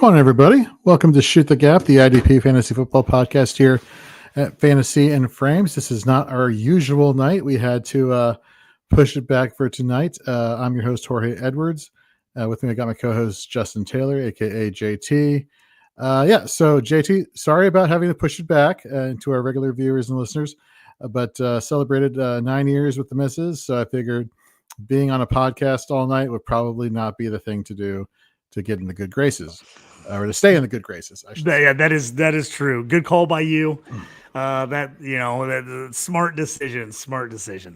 Come on, everybody. Welcome to Shoot the Gap, the IDP Fantasy Football podcast here at Fantasy and Frames. This is not our usual night. We had to push it back for tonight. I'm your host, Jorge Edwards. With me, I got my co-host, Justin Taylor, a.k.a. JT. So JT, sorry about having to push it back to our regular viewers and listeners, but celebrated 9 years with the missus, so I figured being on a podcast all night would probably not be the thing to do to get in the good graces, or to stay in the good graces, I should say. Yeah, that is true. Good call by you. That smart decision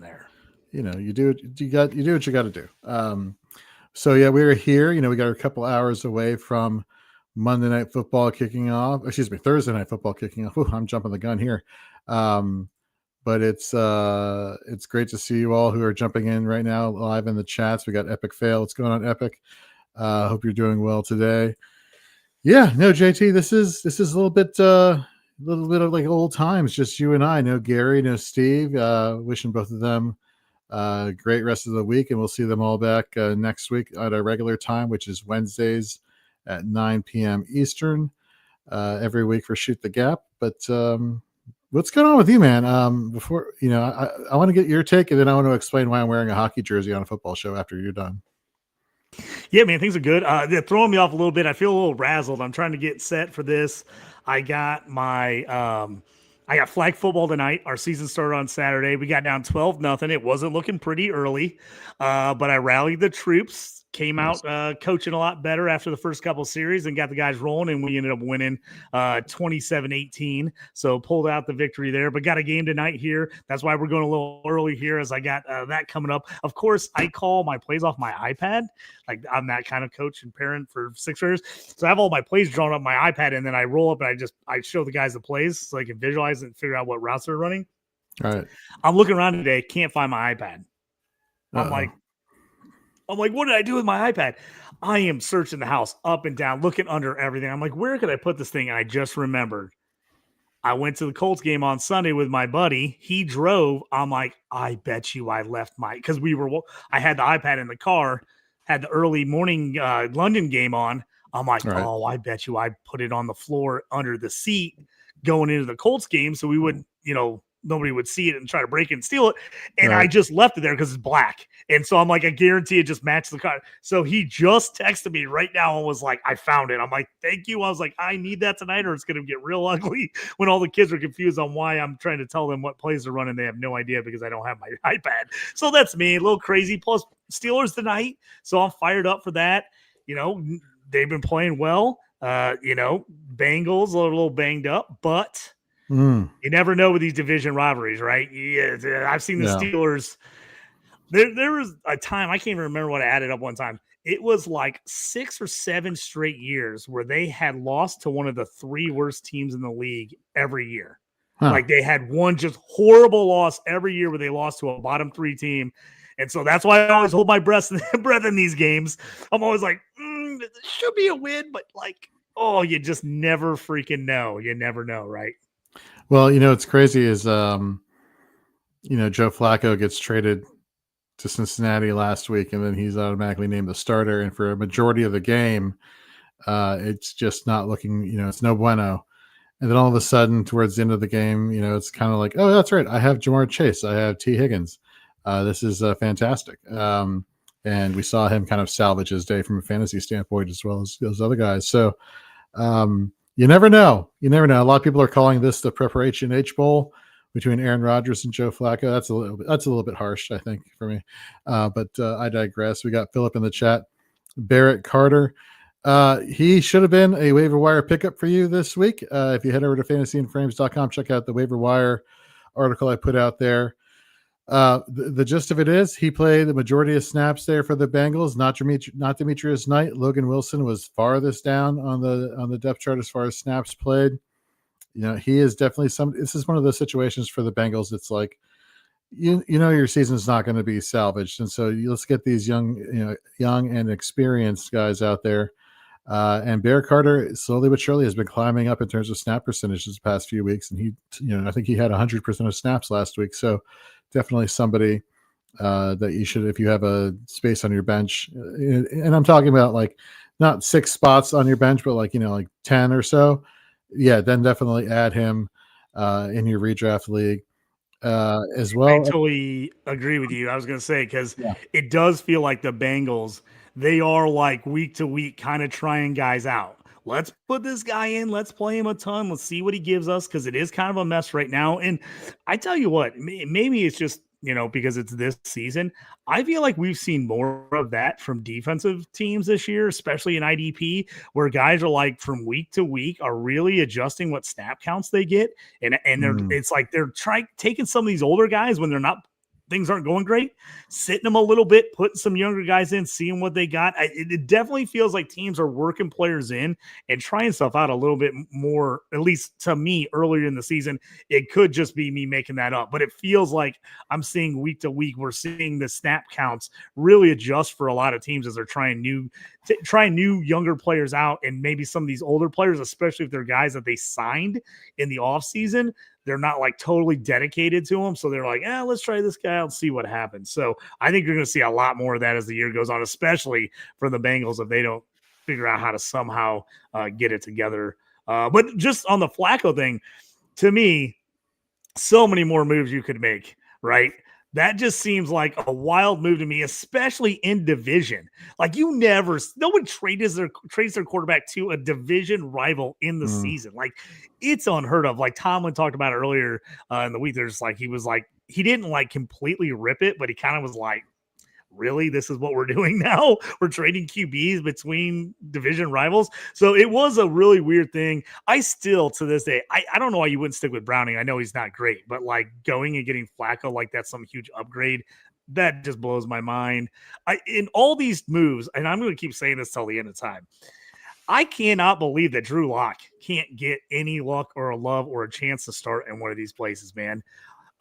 there. You do what you got to do. So yeah, we were here. We got a couple hours away from Monday Night Football kicking off. Thursday Night Football kicking off. Ooh, I'm jumping the gun here. But it's great to see you all who are jumping in right now live in the chats. We got Epic Fail. What's going on, Epic? Hope you're doing well today. Yeah, no, JT, this is a little bit of like old times, just you and I. No Gary, no Steve. Wishing both of them great rest of the week, and we'll see them all back next week at our regular time, which is Wednesdays at 9 p.m. Eastern every week for Shoot the Gap. But what's going on with you, man? Before I want to get your take, and then I want to explain why I'm wearing a hockey jersey on a football show after you're done. Yeah, man, things are good. They're throwing me off a little bit. I feel a little razzled. I'm trying to get set for this. I got flag football tonight. Our season started on Saturday. We got down 12-0. It wasn't looking pretty early, but I rallied the troops. Came out coaching a lot better after the first couple series and got the guys rolling, and we ended up winning 27-18. So pulled out the victory there, but got a game tonight here. That's why we're going a little early here, as I got that coming up. Of course, I call my plays off my iPad. Like, I'm that kind of coach and parent for sixth graders. So I have all my plays drawn up my iPad, and then I roll up and I show the guys the plays so they can visualize it and figure out what routes they're running. All right. I'm looking around today, can't find my iPad. I'm like, what did I do with my iPad? I am searching the house up and down, looking under everything. I'm like, where could I put this thing? And I just remembered. I went to the Colts game on Sunday with my buddy. He drove. I'm like, I bet you I left because I had the iPad in the car, had the early morning London game on. I'm like, right. Oh, I bet you I put it on the floor under the seat going into the Colts game so we wouldn't, nobody would see it and try to break it and steal it. And right. I just left it there because it's black. And so I'm like, I guarantee it just matched the car. So he just texted me right now and was like, I found it. I'm like, thank you. I was like, I need that tonight or it's going to get real ugly when all the kids are confused on why I'm trying to tell them what plays they're running. They have no idea because I don't have my iPad. So that's me, a little crazy. Plus Steelers tonight. So I'm fired up for that. They've been playing well. Bengals a little banged up, but you never know with these division rivalries, right? Yeah, I've seen the Steelers. There was a time, I can't even remember what I added up one time. It was like 6 or 7 straight years where they had lost to one of the 3 worst teams in the league every year. Huh. Like they had one just horrible loss every year where they lost to a bottom 3 team. And so that's why I always hold my breath in these games. I'm always like, it should be a win, but like, you just never freaking know. You never know, right? Well, what's crazy is, Joe Flacco gets traded to Cincinnati last week, and then he's automatically named the starter. And for a majority of the game, it's just not looking, it's no bueno. And then all of a sudden, towards the end of the game, it's kind of like, oh, that's right. I have Jamar Chase. I have T. Higgins. This is fantastic. And we saw him kind of salvage his day from a fantasy standpoint as well as those other guys. So you never know. A lot of people are calling this the Preparation H Bowl between Aaron Rodgers and Joe Flacco. That's a little bit harsh, I think, for me. But I digress. We got Philip in the chat. Barrett Carter. He should have been a waiver wire pickup for you this week. If you head over to fantasyandframes.com, check out the waiver wire article I put out there. The gist of it is he played the majority of snaps there for the Bengals, not Demetrius Knight. Logan Wilson was farthest down on the depth chart as far as snaps played. He is definitely this is one of those situations for the Bengals. It's like, your season's not going to be salvaged. And so let's get these young and experienced guys out there. And Bear Carter slowly but surely has been climbing up in terms of snap percentages the past few weeks. And he, I think he had 100% of snaps last week. So definitely somebody that you should, if you have a space on your bench, and I'm talking about like not 6 spots on your bench, but like 10 or so, yeah, then definitely add him in your redraft league as I well. totally agree with you. I was going to say, because Yeah. it does feel like the Bengals, they are like week to week kind of trying guys out. Let's put this guy in. Let's play him a ton. Let's see what he gives us, because it is kind of a mess right now. And I tell you what, maybe it's just, because it's this season. I feel like we've seen more of that from defensive teams this year, especially in IDP, where guys are like from week to week are really adjusting what snap counts they get. And it's like they're trying taking some of these older guys when they're not things aren't going great, sitting them a little bit, putting some younger guys in, seeing what they got. It definitely feels like teams are working players in and trying stuff out a little bit more, at least to me earlier in the season. It could just be me making that up, but it feels like I'm seeing week to week, we're seeing the snap counts really adjust for a lot of teams as they're trying new younger players out, and maybe some of these older players, especially if they're guys that they signed in the offseason, they're not like totally dedicated to them. So they're like, let's try this guy out and see what happens. So I think you're going to see a lot more of that as the year goes on, especially for the Bengals if they don't figure out how to somehow get it together. But just on the Flacco thing, to me, so many more moves you could make, right? That just seems like a wild move to me, especially in division. Like no one trades their quarterback to a division rival in the season. Like it's unheard of. Like Tomlin talked about earlier in the week. There's like, he didn't like completely rip it, but he kind of was like, really, this is what we're doing now? We're trading QBs between division rivals. So it was a really weird thing. I still, to this day, I don't know why you wouldn't stick with Browning. I know he's not great, but like going and getting Flacco, like that's some huge upgrade. That just blows my mind. In all these moves, and I'm going to keep saying this till the end of time, I cannot believe that Drew Lock can't get any luck or a love or a chance to start in one of these places, man.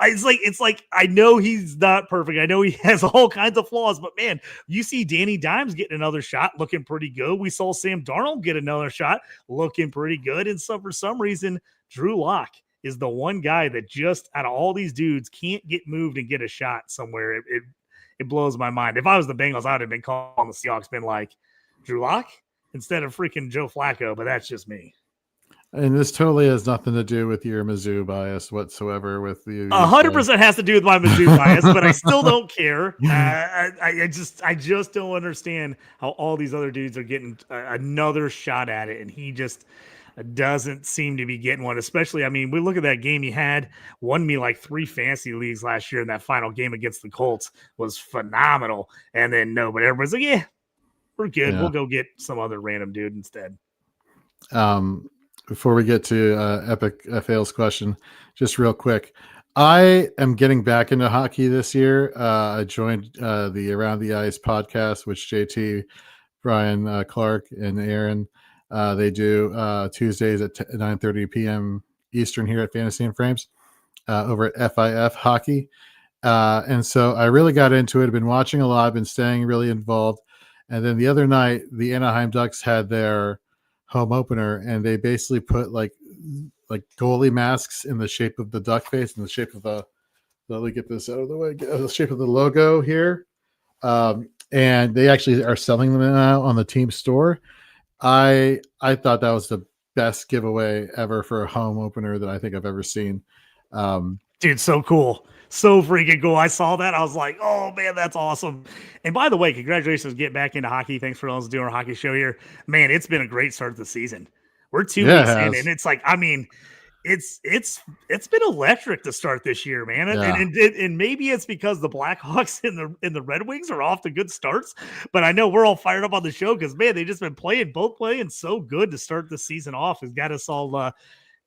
It's like I know he's not perfect. I know he has all kinds of flaws, but man, you see Danny Dimes getting another shot, looking pretty good. We saw Sam Darnold get another shot, looking pretty good. And so for some reason, Drew Lock is the one guy that just out of all these dudes can't get moved and get a shot somewhere. It blows my mind. If I was the Bengals, I would have been calling the Seahawks, been like Drew Lock instead of freaking Joe Flacco. But that's just me. And this totally has nothing to do with your Mizzou bias whatsoever. With you, 100% has to do with my Mizzou bias, but I still don't care. I just don't understand how all these other dudes are getting another shot at it, and he just doesn't seem to be getting one. Especially, I mean, we look at that game he had, won me like 3 fantasy leagues last year, in that final game against the Colts was phenomenal. And then no, but everybody's like, yeah, we're good. Yeah. We'll go get some other random dude instead. Before we get to Epic Fails question, just real quick, I am getting back into hockey this year. I joined the Around the Ice podcast, which JT, Brian Clark, and Aaron they do Tuesdays at 9:30 p.m. Eastern here at Fantasy and Frames over at FIF Hockey. And so I really got into it. I've been watching a lot. I've been staying really involved. And then the other night, the Anaheim Ducks had their home opener, and they basically put like goalie masks in the shape of the duck face and the shape of the let me get this out of the way, the shape of the logo here. And they actually are selling them now on the team store. I thought that was the best giveaway ever for a home opener that I think I've ever seen. Dude, so cool. So freaking cool. I saw that. I was like, oh, man, that's awesome. And by the way, congratulations getting back into hockey. Thanks for us doing our hockey show here. Man, it's been a great start to the season. We're 2 weeks in, and it's like, I mean, it's been electric to start this year, man. And maybe it's because the Blackhawks and the Red Wings are off to good starts. But I know we're all fired up on the show because, man, they just been both playing so good to start the season off. Has got us all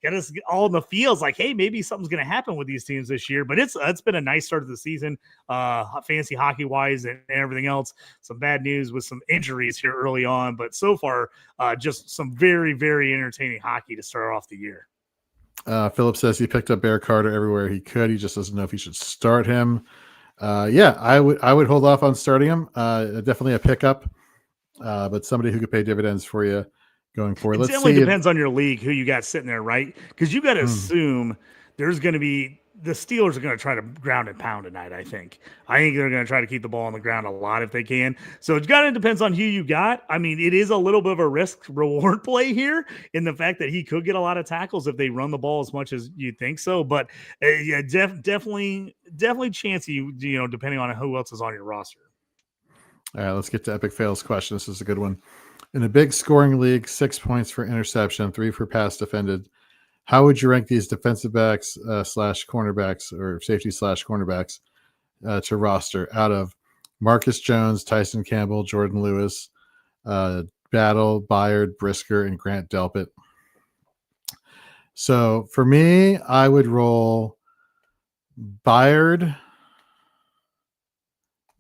in the fields like, hey, maybe something's going to happen with these teams this year. But it's been a nice start to the season, fantasy hockey wise and everything else. Some bad news with some injuries here early on, but so far, just some very, very entertaining hockey to start off the year. Philip says he picked up Bear Carter everywhere he could. He just doesn't know if he should start him. I would hold off on starting him. Definitely a pickup, but somebody who could pay dividends for you going forward. It definitely depends on your league, who you got sitting there, right? Because you got to assume there's going to be the Steelers are going to try to ground and pound tonight. I think they're going to try to keep the ball on the ground a lot if they can. So it kind of depends on who you got. I mean, it is a little bit of a risk reward play here in the fact that he could get a lot of tackles if they run the ball as much as you think so. But yeah, definitely chance you know, depending on who else is on your roster. All right, let's get to Epic Fails question. This is a good one. In a big scoring league, 6 points for interception, 3 for pass defended. How would you rank these defensive backs slash cornerbacks or safety slash cornerbacks to roster out of Marcus Jones, Tyson Campbell, Jordan Lewis, Battle, Byard, Brisker, and Grant Delpit? So for me, I would roll Byard,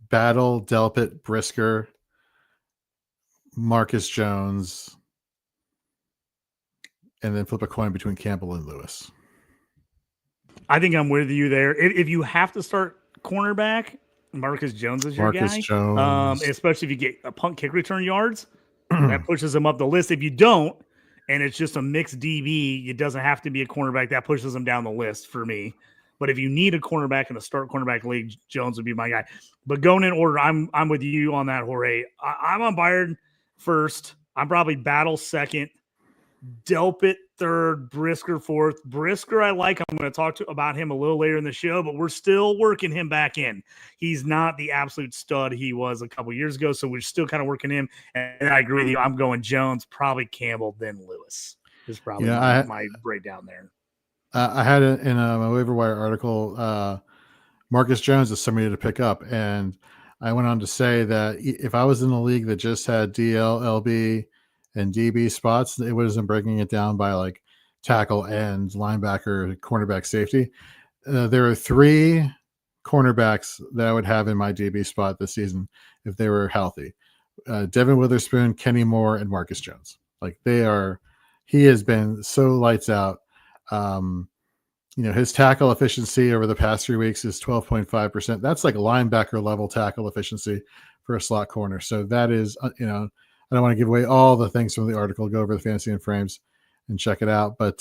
Battle, Delpit, Brisker, Marcus Jones, and then flip a coin between Campbell and Lewis. I think I'm with you there. If you have to start cornerback, Marcus Jones is your guy. Jones. Especially if you get a punt kick return yards, that pushes him up the list. If you don't, and it's just a mixed DB, it doesn't have to be a cornerback. That pushes him down the list for me. But if you need a cornerback in a start cornerback league, Jones would be my guy. But going in order, I'm with you on that, Jorge. I'm on Byard first. I'm probably Battle second. Delpit third, Brisker fourth. Brisker I like. I'm going to talk about him a little later in the show, but we're still working him back in. He's not the absolute stud he was a couple years ago, so we're still kind of working him. And I agree with you. I'm going Jones, probably Campbell, then Lewis is probably my breakdown there. I had it in a waiver wire article. Marcus Jones is somebody to pick up, and I went on to say that if I was in a league that just had DL, LB, and DB spots, it wasn't breaking it down by like tackle, end, linebacker, cornerback, safety. There are 3 cornerbacks that I would have in my DB spot this season if they were healthy. Devin Witherspoon, Kenny Moore, and Marcus Jones. Like he has been so lights out. His tackle efficiency over the past 3 weeks is 12.5%. That's like a linebacker level tackle efficiency for a slot corner. So that is, I don't want to give away all the things from the article. Go over the Fantasy and Frames and check it out. But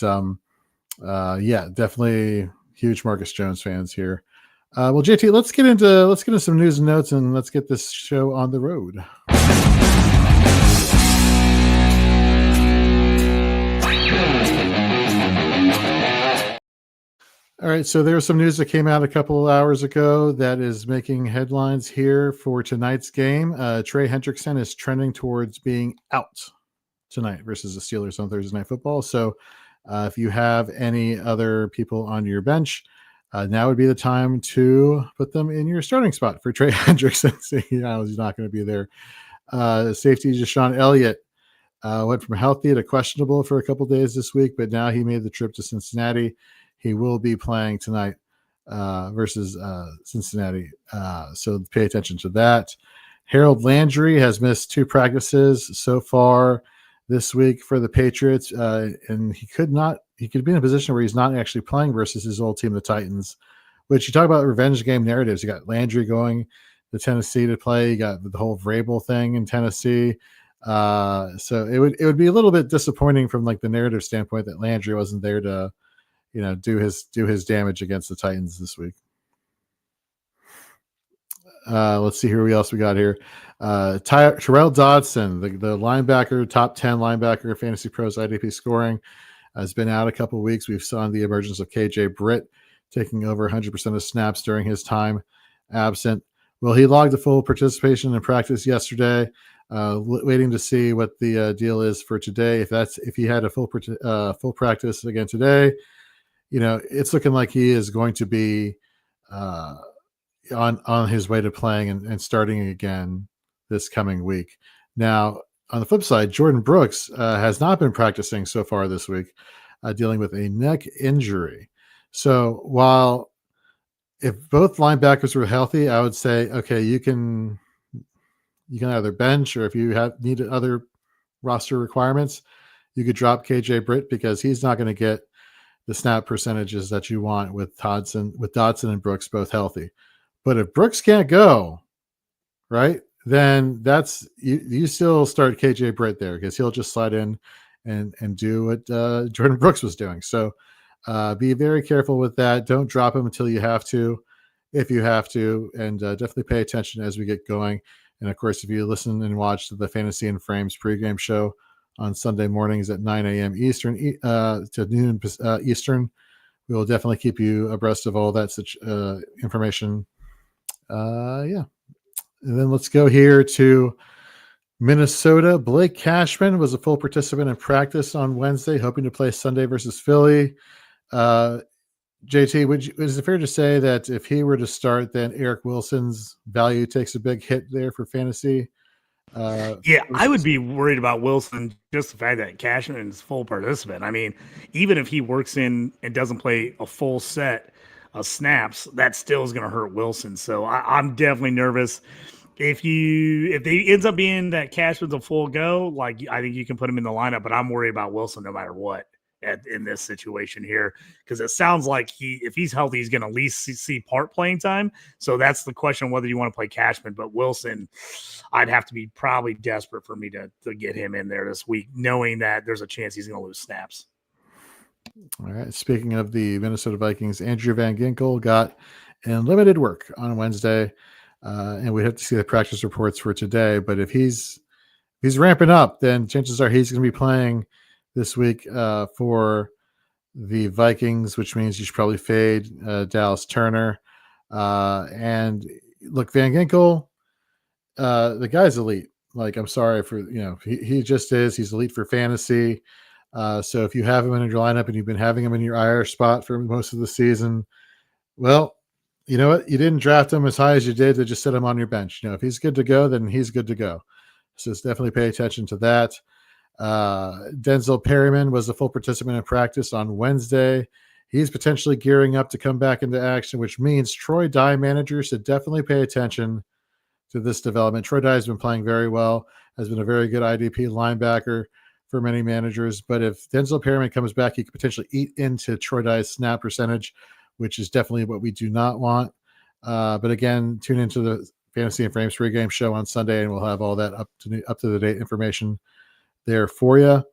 yeah, definitely huge Marcus Jones fans here. Well, JT, let's get into some news and notes, and let's get this show on the road. All right, so there's some news that came out a couple of hours ago that is making headlines here for tonight's game. Trey Hendrickson is trending towards being out tonight versus the Steelers on Thursday Night Football. So if you have any other people on your bench, now would be the time to put them in your starting spot for Trey Hendrickson. He's not going to be there. Safety Deshaun Elliott went from healthy to questionable for a couple days this week, but now he made the trip to Cincinnati. He will be playing tonight versus Cincinnati. So pay attention to that. Harold Landry has missed 2 practices so far this week for the Patriots. And he could be in a position where he's not actually playing versus his old team, the Titans, which you talk about revenge game narratives. You got Landry going to Tennessee to play. You got the whole Vrabel thing in Tennessee. So it would be a little bit disappointing from like the narrative standpoint that Landry wasn't there to, do his damage against the Titans this week. Let's see who else we got here. Terrell Dodson, the linebacker, top 10 linebacker, Fantasy Pros IDP scoring, has been out a couple of weeks. We've seen the emergence of KJ Britt taking over 100% of snaps during his time absent. Well, he logged a full participation in practice yesterday. Waiting to see what the deal is for today. If he had a full practice again today, it's looking like he is going to be on his way to playing and starting again this coming week. Now, on the flip side, Jordan Brooks has not been practicing so far this week, dealing with a neck injury. So while if both linebackers were healthy, I would say, okay, you can either bench, or if you need other roster requirements, you could drop KJ Britt because he's not going to get the snap percentages that you want with Dodson and Brooks both healthy. But if Brooks can't go, right, then that's you still start KJ Britt there because he'll just slide in and do what Jordan Brooks was doing. So Be very careful with that. Don't drop him until you have to, if you have to, and definitely pay attention as we get going. And of course, if you listen and watch the Fantasy and Frames pregame show on Sunday mornings at 9 a.m. Eastern to noon Eastern, we will definitely keep you abreast of all that such information. Yeah. And then let's go here to Minnesota. Blake Cashman was a full participant in practice on Wednesday, hoping to play Sunday versus Philly. JT, is it fair to say that if he were to start, then Eric Wilson's value takes a big hit there for fantasy? Yeah, I would be worried about Wilson, just the fact that Cashman is full participant. I mean, even if he works in and doesn't play a full set of snaps, that still is going to hurt Wilson. So I'm definitely nervous. If they ends up being that Cashman's a full go, like I think you can put him in the lineup, but I'm worried about Wilson no matter what in this situation here, because it sounds like if he's healthy, he's going to at least see part playing time. So that's the question, whether you want to play Cashman. But Wilson, I'd have to be probably desperate for me to get him in there this week, knowing that there's a chance he's going to lose snaps. All right. Speaking of the Minnesota Vikings, Andrew Van Ginkel got in limited work on Wednesday, and we have to see the practice reports for today. But if he's ramping up, then chances are he's going to be playing this week for the Vikings, which means you should probably fade Dallas Turner. And look, Van Ginkel, the guy's elite. Like, I'm sorry for, he just is. He's elite for fantasy. So if you have him in your lineup and you've been having him in your IR spot for most of the season, well, you know what? You didn't draft him as high as you did to just sit him on your bench. If he's good to go, then he's good to go. So definitely pay attention to that. Denzel Perryman was a full participant in practice on Wednesday. He's potentially gearing up to come back into action, which means Troy Dye managers should definitely pay attention to this development. Troy Dye has been playing very well, has been a very good IDP linebacker for many managers. But if Denzel Perryman comes back, he could potentially eat into Troy Dye's snap percentage, which is definitely what we do not want. But again, tune into the Fantasy and Frames pregame show on Sunday, and we'll have all that up to the date information there for you.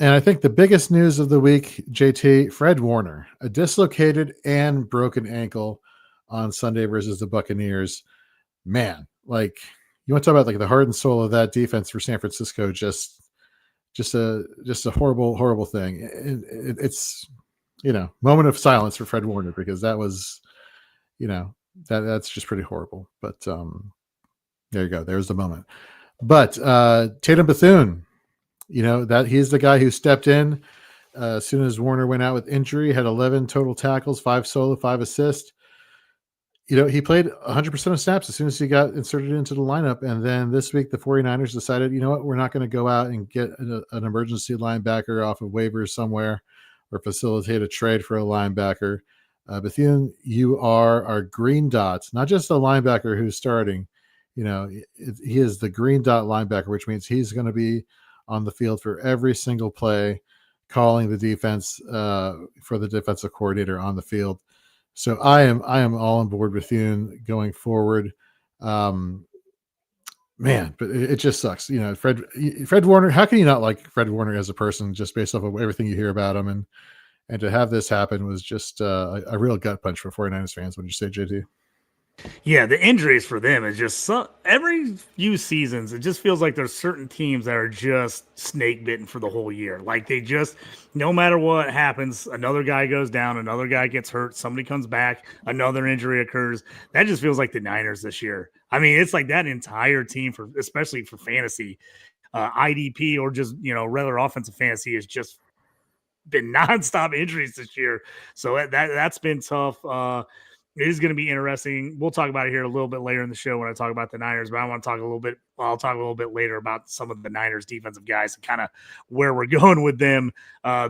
And I think the biggest news of the week, JT, Fred Warner, a dislocated and broken ankle on Sunday versus the Buccaneers. Man, like, you want to talk about like the heart and soul of that defense for San Francisco, just a horrible thing. It's moment of silence for Fred Warner, because that was, that's just pretty horrible. But there you go. There's the moment. But Tatum Bethune, that he's the guy who stepped in as soon as Warner went out with injury, had 11 total tackles, 5 solo, 5 assists. He played 100% of snaps as soon as he got inserted into the lineup. And then this week, the 49ers decided, you know what, we're not going to go out and get an emergency linebacker off of waivers somewhere or facilitate a trade for a linebacker. Bethune, you are our green dots, not just a linebacker who's starting. He is the green dot linebacker, which means he's going to be on the field for every single play, calling the defense for the defensive coordinator on the field. So I am all on board with you going forward. Man, but it just sucks. Fred Warner, how can you not like Fred Warner as a person just based off of everything you hear about him? And to have this happen was just a real gut punch for 49ers fans. Would you say, JT? Yeah, the injuries for them is just every few seasons, it just feels like there's certain teams that are just snake bitten for the whole year. Like they just, no matter what happens, another guy goes down, another guy gets hurt, somebody comes back, another injury occurs. That just feels like the Niners this year. I mean, it's like that entire team, especially for fantasy, IDP or just, regular offensive fantasy has just been nonstop injuries this year. So that's been tough. It is going to be interesting. We'll talk about it here a little bit later in the show when I talk about the Niners, but I'll talk a little bit later about some of the Niners defensive guys and kind of where we're going with them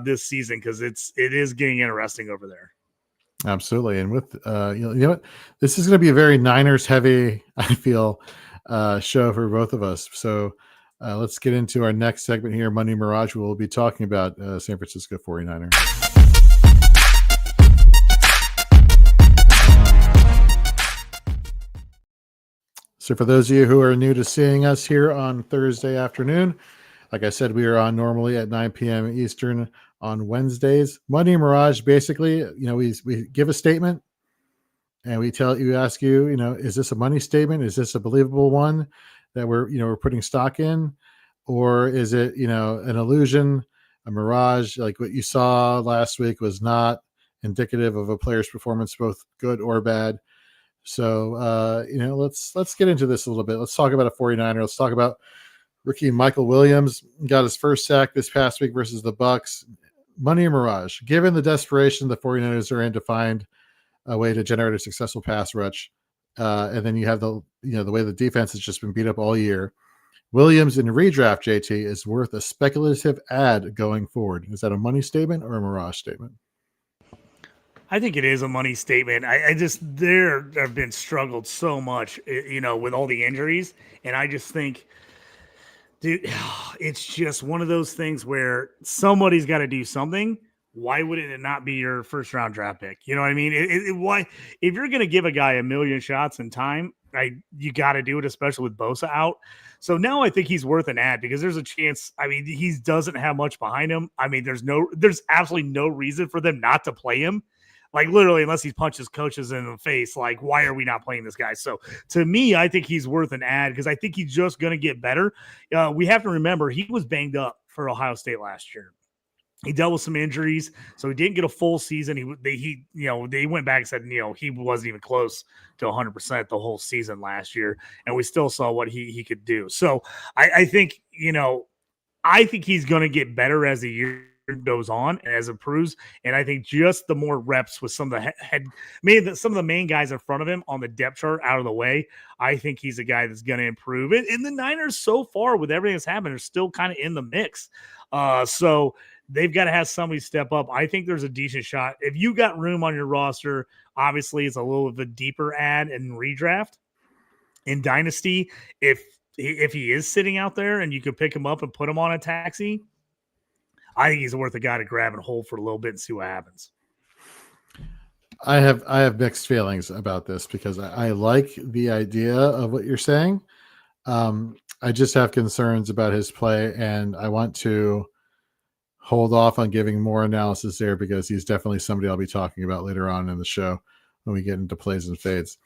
this season, because it is getting interesting over there. Absolutely. And with, you know what, this is going to be a very Niners heavy, I feel, show for both of us. So let's get into our next segment here, Money Mirage. We'll be talking about San Francisco 49ers. So for those of you who are new to seeing us here on Thursday afternoon, like I said, we are on normally at 9 p.m. Eastern on Wednesdays. Money Mirage, basically, we give a statement and we ask you, is this a money statement? Is this a believable one that we're putting stock in? Or is it, an illusion, a mirage? Like what you saw last week was not indicative of a player's performance, both good or bad. So, let's get into this a little bit. Let's talk about a 49er. Let's talk about rookie Michael Williams. Got his first sack this past week versus the Bucks. Money or mirage? Given the desperation the 49ers are in to find a way to generate a successful pass rush, and then you have the way the defense has just been beat up all year. Williams in redraft, JT, is worth a speculative ad going forward. Is that a money statement or a mirage statement? I think it is a money statement. I just, there have been struggled so much, with all the injuries. And I just think, dude, it's just one of those things where somebody's got to do something. Why would it not be your first round draft pick? You know what I mean? Why, if you're going to give a guy a million shots in time, you got to do it, especially with Bosa out. So now I think he's worth an ad because there's a chance. I mean, he doesn't have much behind him. I mean, there's absolutely no reason for them not to play him. Like literally, unless he punches coaches in the face, like, why are we not playing this guy? So to me, I think he's worth an ad because I think he's just going to get better. We have to remember he was banged up for Ohio State last year. He dealt with some injuries, so he didn't get a full season. They went back and said, he wasn't even close to 100% the whole season last year, and we still saw what he could do. So I think, I think he's going to get better as the year goes on and as it proves. And I think just the more reps with some of some of the main guys in front of him on the depth chart out of the way, I think he's a guy that's going to improve it. And the Niners so far with everything that's happened are still kind of in the mix. So they've got to have somebody step up. I think there's a decent shot. If you got room on your roster, obviously it's a little of a deeper ad in redraft. In Dynasty, if he is sitting out there and you could pick him up and put him on a taxi, I think he's worth a guy to grab and hold for a little bit and see what happens. I have mixed feelings about this because I like the idea of what you're saying. I just have concerns about his play, and I want to hold off on giving more analysis there because he's definitely somebody I'll be talking about later on in the show when we get into plays and fades.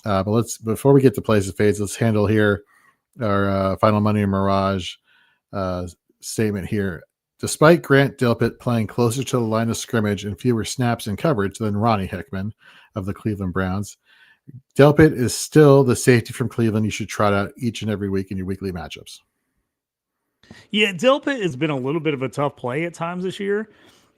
But before we get to plays and fades, let's handle here our final money and mirage statement here. Despite Grant Delpit playing closer to the line of scrimmage and fewer snaps in coverage than Ronnie Hickman of the Cleveland Browns, Delpit is still the safety from Cleveland you should trot out each and every week in your weekly matchups. Yeah, Delpit has been a little bit of a tough play at times this year,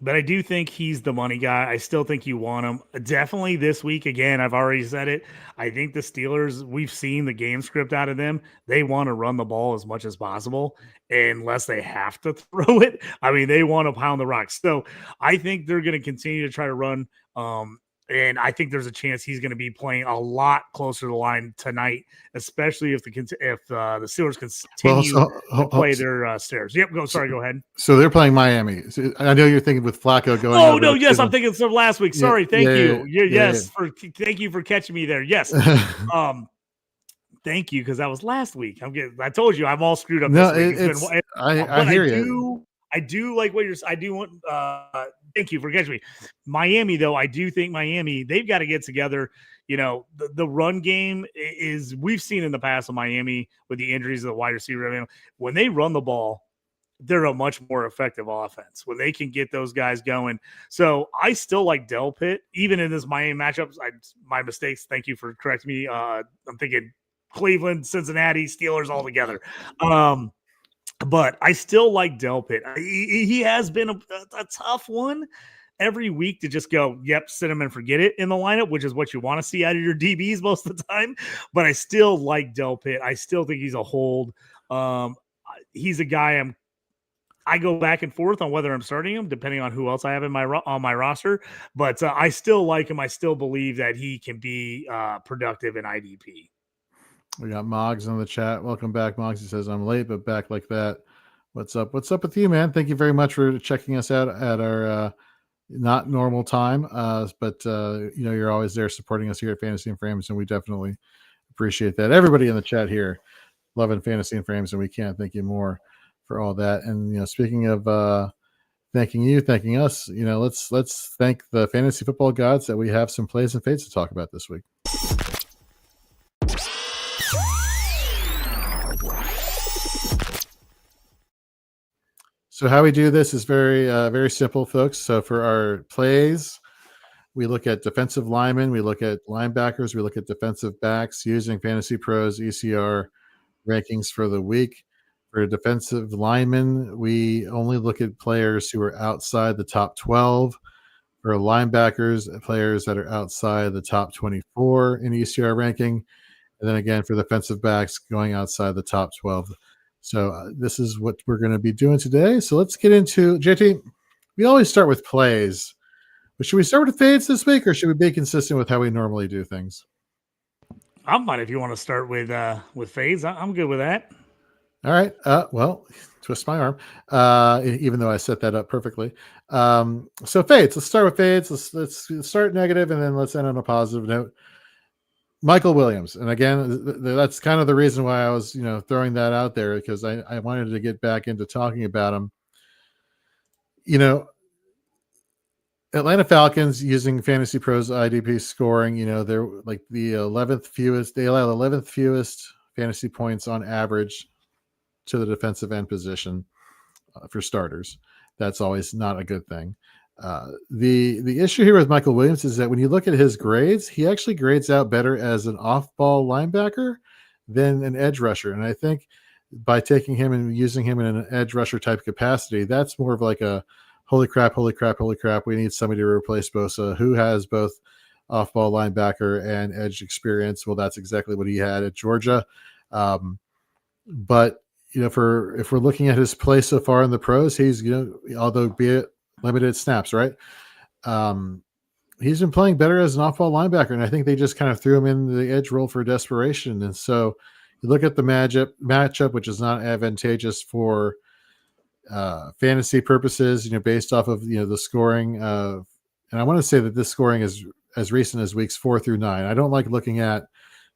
but I do think he's the money guy. I still think you want him. Definitely this week, again, I've already said it. I think the Steelers, we've seen the game script out of them. They want to run the ball as much as possible unless they have to throw it. I mean, they want to pound the rock. So I think they're going to continue to try to run. And I think there's a chance he's going to be playing a lot closer to the line tonight, especially if the Steelers continue to play their stairs. Yep, go ahead. So they're playing Miami. So I know you're thinking with Flacco going. Oh no, yes, I'm thinking of last week. Sorry, thank you. Yeah. Thank you for catching me there. Yes, thank you because that was last week. I told you I'm all screwed up. No, this week. I hear you. I do like what you're. I do want. Thank you for catching me. Miami, though, I do think Miami, they've got to get together. The run game is, we've seen in the past of Miami with the injuries of the wide receiver. When they run the ball, they're a much more effective offense when they can get those guys going. So I still like Delpit, even in this Miami matchup. My mistakes. Thank you for correcting me. I'm thinking Cleveland, Cincinnati, Steelers all together. But I still like Delpit. He has been a tough one every week to just go, yep, sit him and forget it in the lineup, which is what you want to see out of your DBs most of the time. But I still like Delpit. I still think he's a hold. He's a guy I go back and forth on whether I'm starting him, depending on who else I have on my roster. But I still like him. I still believe that he can be productive in IDP. We got Moggs in the chat. Welcome back, Moggs. He says, I'm late, but back like that. What's up? What's up with you, man? Thank you very much for checking us out at our not normal time. But you're always there supporting us here at Fantasy and Frames, and we definitely appreciate that. Everybody in the chat here loving Fantasy and Frames, and we can't thank you more for all that. And, speaking of thanking you, thanking us. Let's thank the fantasy football gods that we have some plays and fades to talk about this week. So how we do this is very simple, folks. So for our plays, we look at defensive linemen, we look at linebackers, we look at defensive backs using Fantasy Pros ECR rankings for the week. For defensive linemen, we only look at players who are outside the top 12. For linebackers, players that are outside the top 24 in ECR ranking. And then again, for defensive backs, going outside the top 12. So this is what we're going to be doing today. So let's get into, JT, we always start with plays. But should we start with fades this week, or should we be consistent with how we normally do things? I'm fine if you want to start with fades. I'm good with that. All right. Well, twist my arm, even though I set that up perfectly. So fades. Let's start with fades. Let's start negative, and then let's end on a positive note. Michael Williams, and again, that's kind of the reason why I was, throwing that out there, because I wanted to get back into talking about him. Atlanta Falcons using Fantasy Pros IDP scoring, they're like the 11th fewest. They allow 11th fewest fantasy points on average to the defensive end position for starters. That's always not a good thing. The issue here with Michael Williams is that when you look at his grades, he actually grades out better as an off-ball linebacker than an edge rusher. And I think by taking him and using him in an edge rusher type capacity, that's more of like a holy crap, we need somebody to replace Bosa, who has both off-ball linebacker and edge experience. Well, that's exactly what he had at Georgia. But if we're looking at his play so far in the pros, he's, although be it limited snaps, right? He's been playing better as an off-ball linebacker, and I think they just kind of threw him in the edge role for desperation. And so you look at the matchup, which is not advantageous for fantasy purposes, based off of the scoring. And I want to say that this scoring is as recent as weeks 4 through 9. I don't like looking at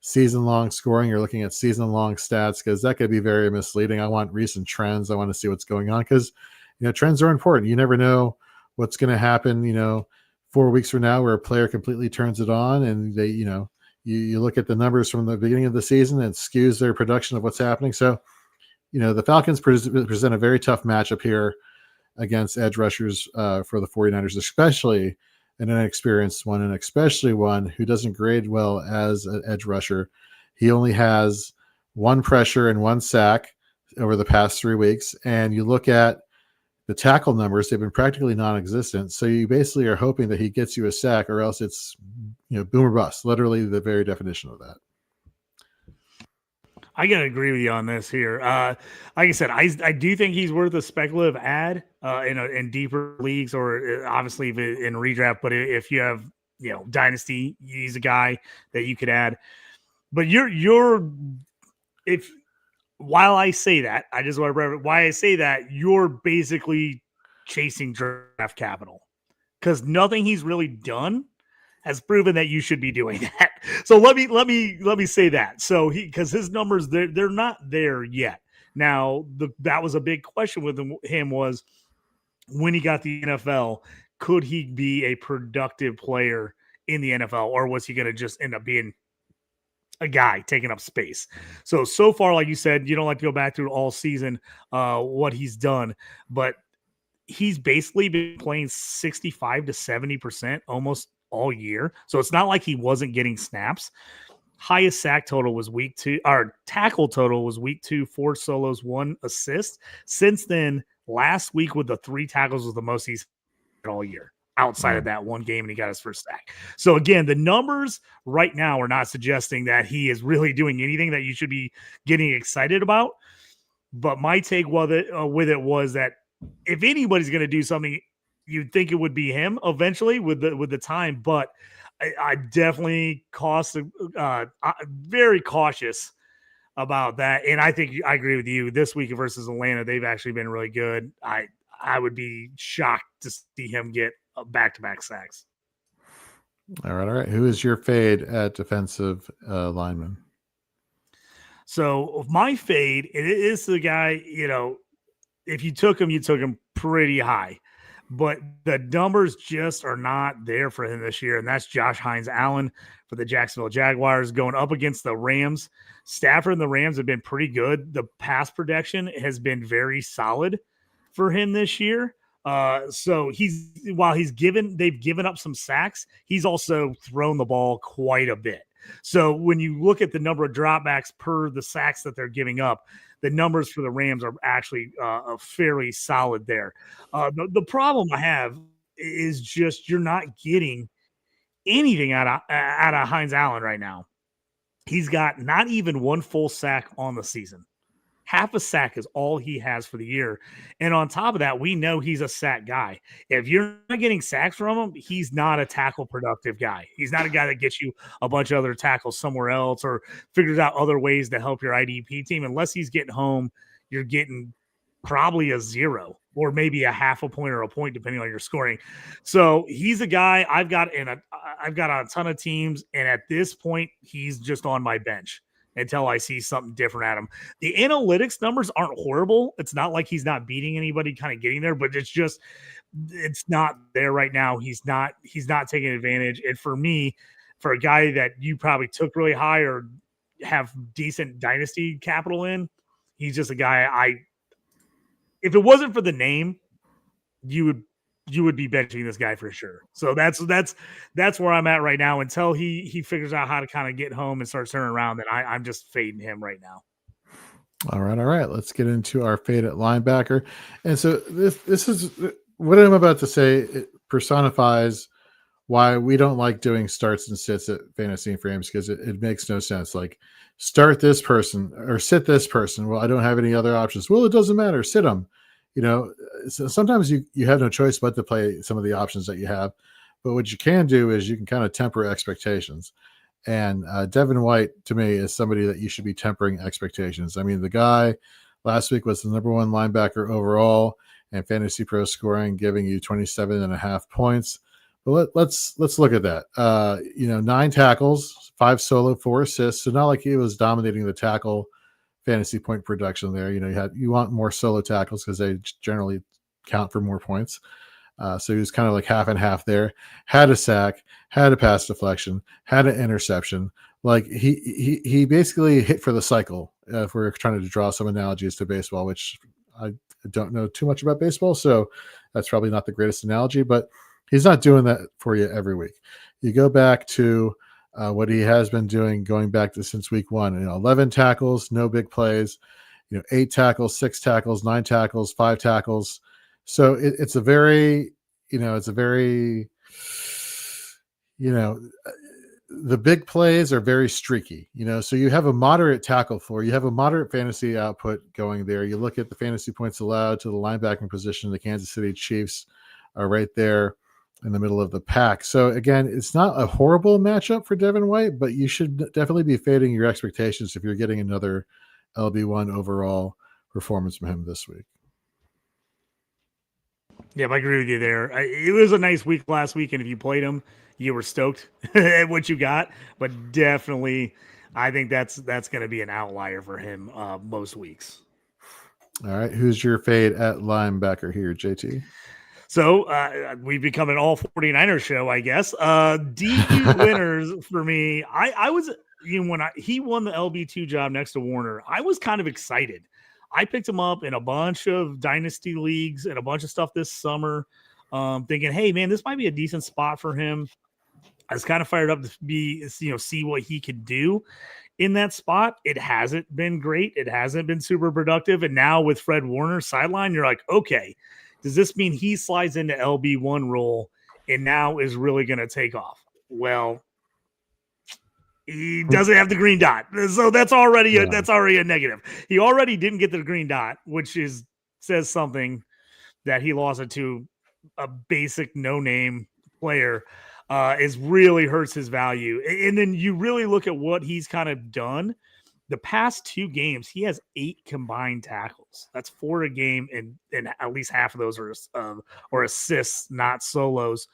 season-long scoring or looking at season-long stats, because that could be very misleading. I want recent trends. I want to see what's going on, because trends are important. You never know what's going to happen 4 weeks from now, where a player completely turns it on, and they you look at the numbers from the beginning of the season, and it skews their production of what's happening. So the Falcons present a very tough matchup here against edge rushers for the 49ers, especially an inexperienced one, and especially one who doesn't grade well as an edge rusher. He only has 1 pressure and 1 sack over the past 3 weeks. And you look at the tackle numbers, they've been practically non-existent. So you basically are hoping that he gets you a sack, or else it's, boom or bust, literally the very definition of that. I gotta agree with you on this here. Like I said, I do think he's worth a speculative ad in deeper leagues, or obviously in redraft. But if you have Dynasty, he's a guy that you could add. But while I say that, I just want to why I say that, you're basically chasing draft capital, because nothing he's really done has proven that you should be doing that. So let me say that. So because his numbers, they're not there yet. Now that was a big question with him, was when he got the NFL, could he be a productive player in the NFL, or was he going to just end up being a guy taking up space? So far, like you said, you don't like to go back through all season what he's done, but he's basically been playing 65 to 70% almost all year. So it's not like he wasn't getting snaps. Highest sack total was week 2. Our tackle total was week 2, 4 solos, 1 assist. Since then, last week with the 3 tackles was the most he's had all year, outside of that one game, and he got his first sack. So again, the numbers right now are not suggesting that he is really doing anything that you should be getting excited about. But my take with it was that if anybody's going to do something, you'd think it would be him eventually with the time. But I definitely very cautious about that. And I think I agree with you. This week versus Atlanta, they've actually been really good. I would be shocked to see him get back-to-back sacks. All right. Who is your fade at defensive lineman? So my fade, it is the guy, if you took him, you took him pretty high. but the numbers just are not there for him this year. And that's Josh Hines-Allen for the Jacksonville Jaguars going up against the Rams. Stafford and the Rams have been pretty good. The pass protection has been very solid for him this year. So they've given up some sacks, he's also thrown the ball quite a bit. So when you look at the number of dropbacks per the sacks that they're giving up, the numbers for the Rams are actually fairly solid there. The problem I have is just you're not getting anything out of Hines-Allen right now. He's got not even one full sack on the season. Half a sack is all he has for the year. And on top of that, we know he's a sack guy. If you're not getting sacks from him, he's not a tackle productive guy. He's not a guy that gets you a bunch of other tackles somewhere else or figures out other ways to help your IDP team. Unless he's getting home, you're getting probably a 0 or maybe a half a point or a point, depending on your scoring. So he's a guy I've got on a ton of teams. And at this point, he's just on my bench until I see something different at him. The analytics numbers aren't horrible. It's not like he's not beating anybody kind of getting there, but it's not there right now. He's not taking advantage. And for me, for a guy that you probably took really high or have decent dynasty capital in, he's just a guy if it wasn't for the name, you would be benching this guy for sure. So that's where I'm at right now until he figures out how to kind of get home and start turning around. Then I'm just fading him right now. All right. Let's get into our fade at linebacker. And so this is what I'm about to say. It personifies why we don't like doing starts and sits at Fantasy and Frames, because it makes no sense. Like, start this person or sit this person. Well, I don't have any other options. Well, it doesn't matter. Sit them. So sometimes you have no choice but to play some of the options that you have. But what you can do is you can kind of temper expectations. And Devin White, to me, is somebody that you should be tempering expectations. I mean, the guy last week was the number 1 linebacker overall and Fantasy Pro scoring, giving you 27.5 points. But let's look at that. 9 tackles, 5 solo, 4 assists. So not like he was dominating the tackle fantasy point production there. You want more solo tackles because they generally count for more points. So he was kind of like half and half there. Had a sack, had a pass deflection, had an interception. Like he basically hit for the cycle. If we're trying to draw some analogies to baseball, which I don't know too much about baseball, so that's probably not the greatest analogy, but he's not doing that for you every week. You go back to what he has been doing going back to since week 1. 11 tackles, no big plays. 8 tackles, 6 tackles, 9 tackles, 5 tackles. So it's a very, the big plays are very streaky. So you have a moderate tackle floor. You have a moderate fantasy output going there. You look at the fantasy points allowed to the linebacking position. The Kansas City Chiefs are right there in the middle of the pack. So again, it's not a horrible matchup for Devin White, but you should definitely be fading your expectations if you're getting another LB1 overall performance from him this week. Yeah, I agree with you there. It was a nice week last week, and if you played him, you were stoked at what you got. But definitely, I think that's going to be an outlier for him most weeks. All right, who's your fade at linebacker here, JT? So we've become an all 49ers show, I guess. DQ winners for me. I was when he won the LB2 job next to Warner, I was kind of excited. I picked him up in a bunch of dynasty leagues and a bunch of stuff this summer, thinking, hey, man, this might be a decent spot for him. I was kind of fired up to see what he could do in that spot. It hasn't been great. It hasn't been super productive. And now with Fred Warner sideline, you're like, okay, does this mean he slides into LB1 role and now is really going to take off? Well, he doesn't have the green dot. So that's already a negative. He already didn't get the green dot, which says something that he lost it to a basic no-name player. Is really hurts his value. And then you really look at what he's kind of done. The past 2 games, he has 8 combined tackles. That's 4 a game, and at least half of those are assists, not solos.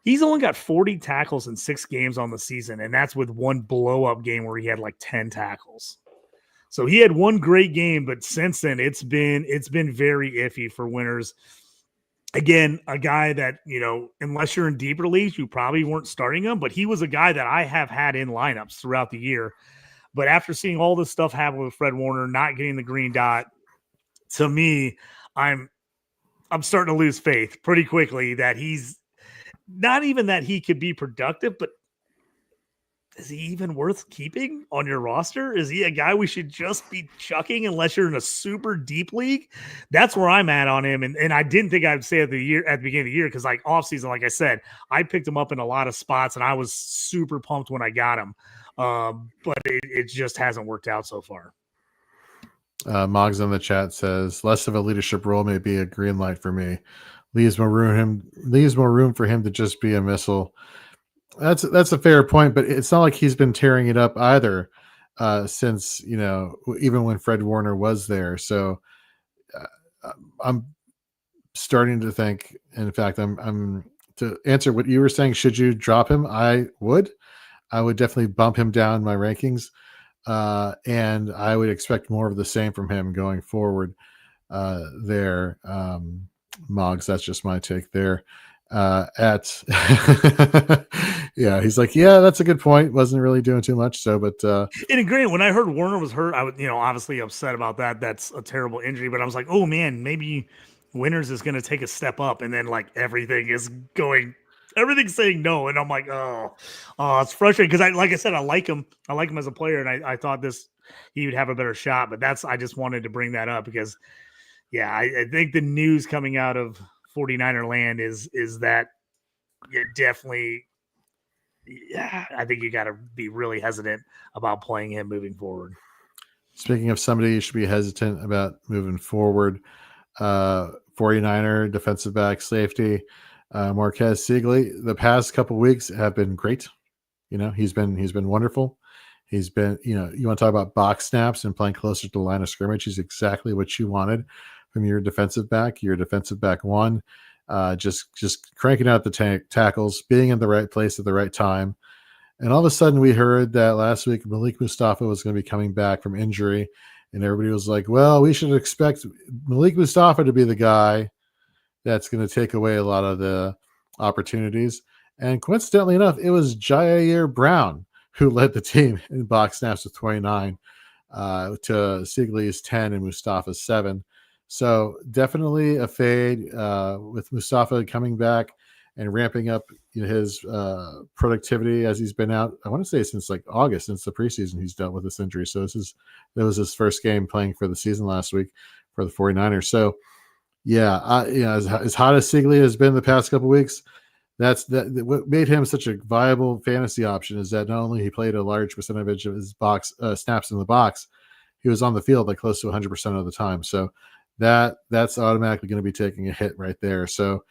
He's only got 40 tackles in 6 games on the season, and that's with 1 blow-up game where he had like 10 tackles. So he had 1 great game, but since then it's been very iffy for winners. again, a guy that, unless you're in deeper leagues, you probably weren't starting him, but he was a guy that I have had in lineups throughout the year. But after seeing all this stuff happen with Fred Warner not getting the green dot, to me, I'm starting to lose faith pretty quickly that he's not even that he could be productive, but is he even worth keeping on your roster? Is he a guy we should just be chucking unless you're in a super deep league? That's where I'm at on him. And I didn't think I'd say at the beginning of the year, because like offseason, like I said, I picked him up in a lot of spots and I was super pumped when I got him. But it just hasn't worked out so far. Moggs in the chat says less of a leadership role may be a green light for me. Leaves more room for him to just be a missile. That's a fair point, but it's not like he's been tearing it up either since even when Fred Warner was there. So I'm starting to think. In fact, I'm to answer what you were saying. Should you drop him? I would definitely bump him down my rankings, and I would expect more of the same from him going forward. There, Moggs. That's just my take there. Yeah, he's like, yeah, that's a good point. Wasn't really doing too much. So, but and granted, when I heard Warner was hurt, I was, obviously upset about that. That's a terrible injury, but I was like, oh man, maybe Winters is going to take a step up, and then like everything's saying no, and I'm like, oh, it's frustrating because like I said, I like him as a player, and I thought he would have a better shot, but I just wanted to bring that up because, yeah, I think the news coming out of 49er land is that you definitely, yeah, I think you got to be really hesitant about playing him moving forward. Speaking of somebody you should be hesitant about moving forward, 49er defensive back safety, Marquez Sigley, the past couple weeks have been great. He's been wonderful. He's been, you want to talk about box snaps and playing closer to the line of scrimmage. He's exactly what you wanted from your defensive back one. Just cranking out the tackles, being in the right place at the right time. And all of a sudden we heard that last week Malik Mustafa was going to be coming back from injury. And everybody was like, well, we should expect Malik Mustafa to be the guy that's going to take away a lot of the opportunities. And coincidentally enough, it was Jair Brown who led the team in box snaps with 29 to Sigley's 10 and Mustafa's 7. So definitely a fade with Mustafa coming back and ramping up his productivity as he's been out. I want to say since like August, since the preseason, he's dealt with this injury. So that was his first game playing for the season last week for the 49ers. So yeah, as hot as Sigley has been the past couple of weeks, what made him such a viable fantasy option is that not only he played a large percentage of his box snaps in the box, he was on the field like close to 100% of the time. So that's automatically going to be taking a hit right there. So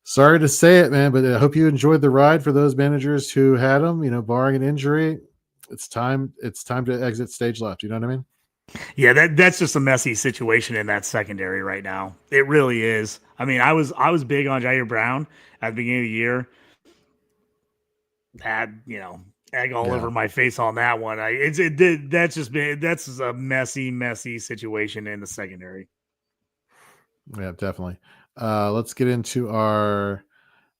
sorry to say it, man, but I hope you enjoyed the ride. For those managers who had him, barring an injury, it's time to exit stage left. You know what I mean? Yeah, that's just a messy situation in that secondary right now. It really is. I mean, I was big on Jair Brown at the beginning of the year. Had egg all over my face on that one. That's a messy situation in the secondary. Yeah, definitely. Let's get into our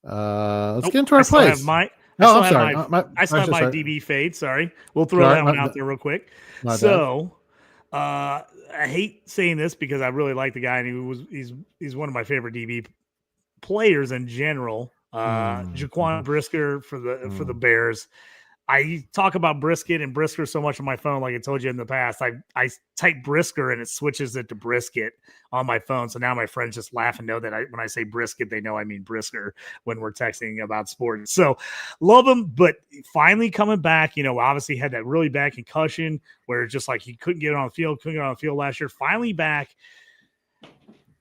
plays. I still have my DB fade. Sorry, we'll throw that one out there real quick. I hate saying this because I really like the guy, and he's one of my favorite DB players in general. Jaquan Brisker for the Bears. I talk about Brisket and Brisker so much on my phone, like I told you in the past. I type Brisker and it switches it to Brisket on my phone. So now my friends just laugh and know that when I say Brisket, they know I mean Brisker when we're texting about sports. So love him, but finally coming back, obviously had that really bad concussion where it's just like he couldn't get on the field last year. Finally back.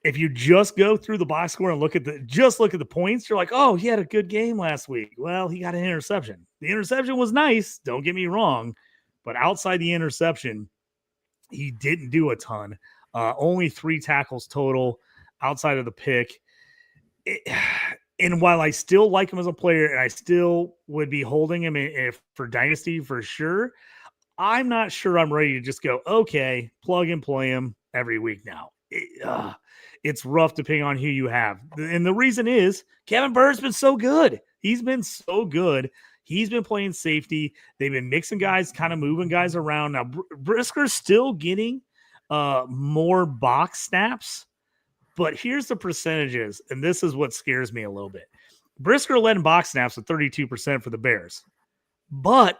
If you just go through the box score and look at the points, you're like, oh, he had a good game last week. Well, he got an interception. The interception was nice. Don't get me wrong. But outside the interception, he didn't do a ton. Only 3 tackles total outside of the pick. And while I still like him as a player and I still would be holding him for Dynasty for sure, I'm not sure I'm ready to just go, okay, plug and play him every week now. it's rough depending on who you have. And the reason is Kevin Byrd's been so good. He's been so good. He's been playing safety. They've been mixing guys, kind of moving guys around. Now, Brisker's still getting more box snaps, but here's the percentages, and this is what scares me a little bit. Brisker led in box snaps with 32% for the Bears, but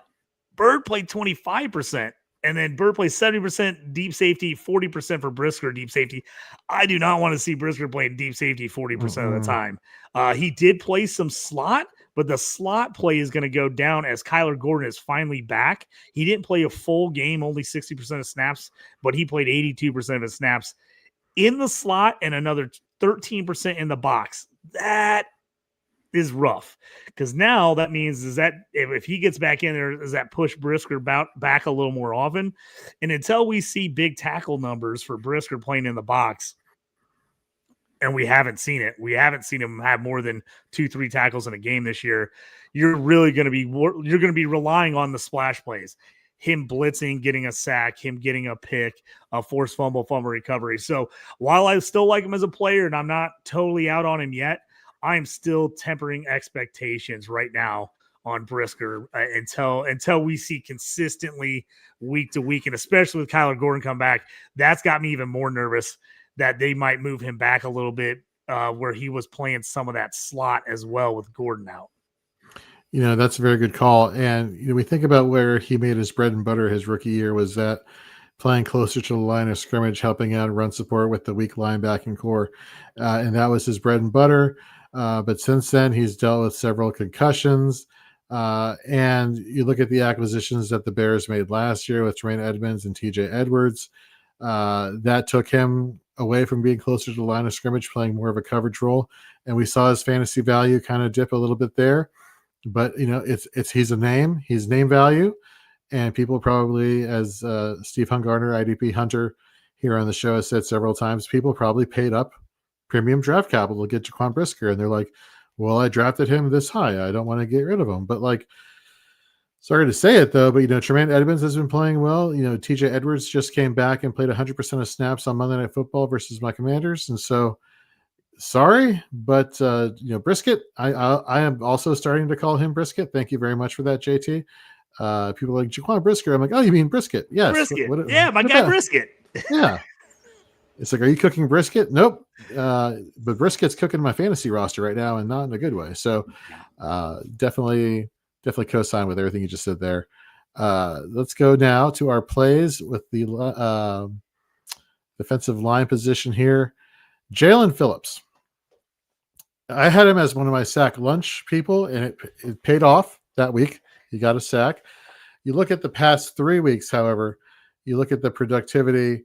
Byrd played 25%. And then Byrd plays 70% deep safety, 40% for Brisker deep safety. I do not want to see Brisker playing deep safety 40% of the time. He did play some slot, but the slot play is going to go down as Kyler Gordon is finally back. He didn't play a full game, only 60% of snaps, but he played 82% of his snaps in the slot and another 13% in the box. That is rough, because now that means is that if he gets back in there, does that push Brisker back a little more often? And until we see big tackle numbers for Brisker playing in the box, and we haven't seen it, we haven't seen him have more than 2-3 tackles in a game this year. You're really going to be relying on the splash plays, him blitzing, getting a sack, him getting a pick, a forced fumble recovery. So while I still like him as a player and I'm not totally out on him yet, I'm still tempering expectations right now on Brisker until we see consistently week to week, and especially with Kyler Gordon come back. That's got me even more nervous that they might move him back a little bit, where he was playing some of that slot as well with Gordon out. That's a very good call. And we think about where he made his bread and butter his rookie year was that playing closer to the line of scrimmage, helping out run support with the weak linebacking core, and that was his bread and butter. But since then, he's dealt with several concussions. And you look at the acquisitions that the Bears made last year with Tremaine Edmonds and TJ Edwards. That took him away from being closer to the line of scrimmage, playing more of a coverage role. And we saw his fantasy value kind of dip a little bit there. But, he's a name. He's name value. And people probably, as Steve Hungarner, IDP Hunter here on the show has said several times, people probably paid up premium draft capital to get Jaquan Brisker, and they're like, well, I drafted him this high, I don't want to get rid of him. But sorry to say it though, but Tremaine Edmonds has been playing well. TJ Edwards just came back and played 100% of snaps on Monday Night Football versus my Commanders, and so sorry, but Brisket, I am also starting to call him Brisket. Thank you very much for that, JT. People are like Jaquan Brisker, I'm like, oh, you mean Brisket? Yes, Brisket. My guy Brisket. Yeah. It's like, are you cooking brisket? Nope. But brisket's cooking my fantasy roster right now, and not in a good way. So definitely co-sign with everything you just said there. Let's go now to our plays with the defensive line position here. Jalen Phillips. I had him as one of my sack lunch people, and it paid off that week. He got a sack. You look at the past 3 weeks, however, you look at the productivity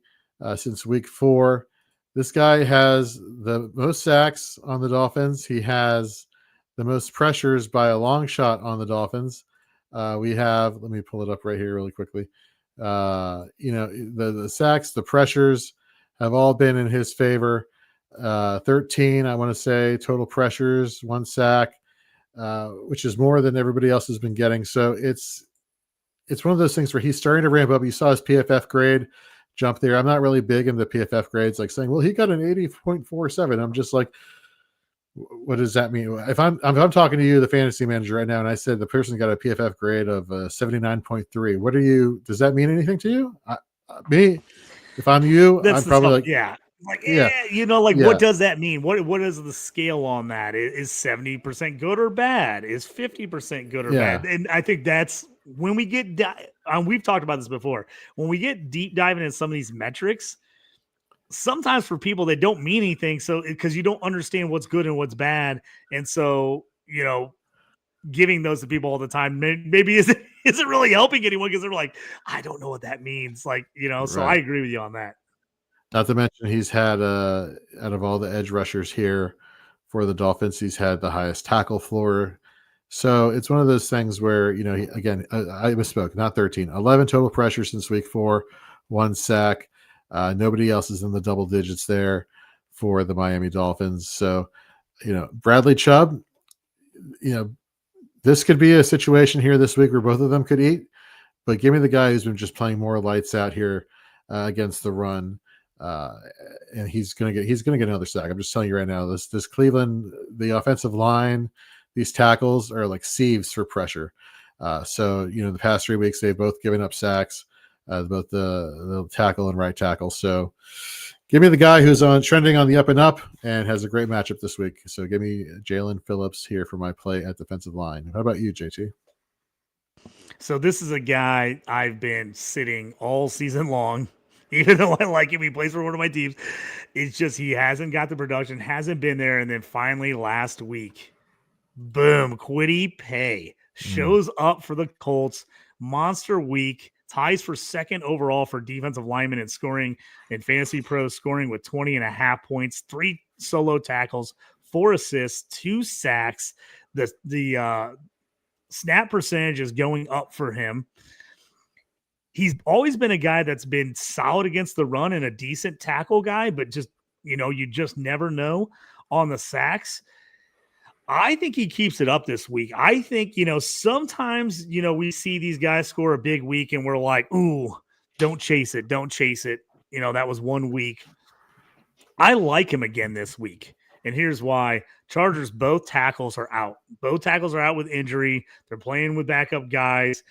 since week 4. This guy has the most sacks on the Dolphins. He has the most pressures by a long shot on the Dolphins. We have, let me pull it up right here really quickly. The sacks, the pressures have all been in his favor. 13, I want to say, total pressures, 1 sack, which is more than everybody else has been getting. So it's one of those things where he's starting to ramp up. You saw his PFF grade jump there. I'm not really big into PFF grades, like saying, well, he got an 80.47. I'm just like, what does that mean? If I'm talking to you, the fantasy manager right now, and I said the person got a PFF grade of 79.3, does that mean anything to you? If I'm you, I'm probably like, yeah. What does that mean? What is the scale on that? Is 70% good or bad? Is 50% good or bad? And I think that's when we get we've talked about this before. When we get deep diving in some of these metrics, sometimes for people that don't mean anything, so because you don't understand what's good and what's bad, and so giving those to people all the time maybe isn't really helping anyone, because they're like, I don't know what that means. So right. I agree with you on that. Not to mention he's had out of all the edge rushers here for the Dolphins, he's had the highest tackle floor. So it's one of those things where, I misspoke, not 13, 11 total pressure since week 4, 1 sack. Nobody else is in the double digits there for the Miami Dolphins. So, Bradley Chubb, this could be a situation here this week where both of them could eat, but give me the guy who's been just playing more lights out here against the run. and he's gonna get another sack. I'm just telling you right now. This Cleveland, the offensive line, these tackles are like sieves for pressure. So the past 3 weeks they've both given up sacks, both the tackle and right tackle. So give me the guy who's trending on the up and up and has a great matchup this week. So give me Jalen Phillips here for my play at defensive line. How about you, JT? So this is a guy I've been sitting all season long, even though I like him. He plays for one of my teams. It's just he hasn't got the production, hasn't been there. And then finally last week, boom, Kwity Paye shows up for the Colts. Monster week, ties for second overall for defensive linemen in scoring in Fantasy Pro, scoring with 20.5 points, 3 solo tackles, 4 assists, 2 sacks. The snap percentage is going up for him. He's always been a guy that's been solid against the run and a decent tackle guy, but just, you just never know on the sacks. I think he keeps it up this week. I think, sometimes, we see these guys score a big week and we're like, ooh, don't chase it. Don't chase it. That was 1 week. I like him again this week. And here's why. Chargers, both tackles are out. Both tackles are out with injury. They're playing with backup guys.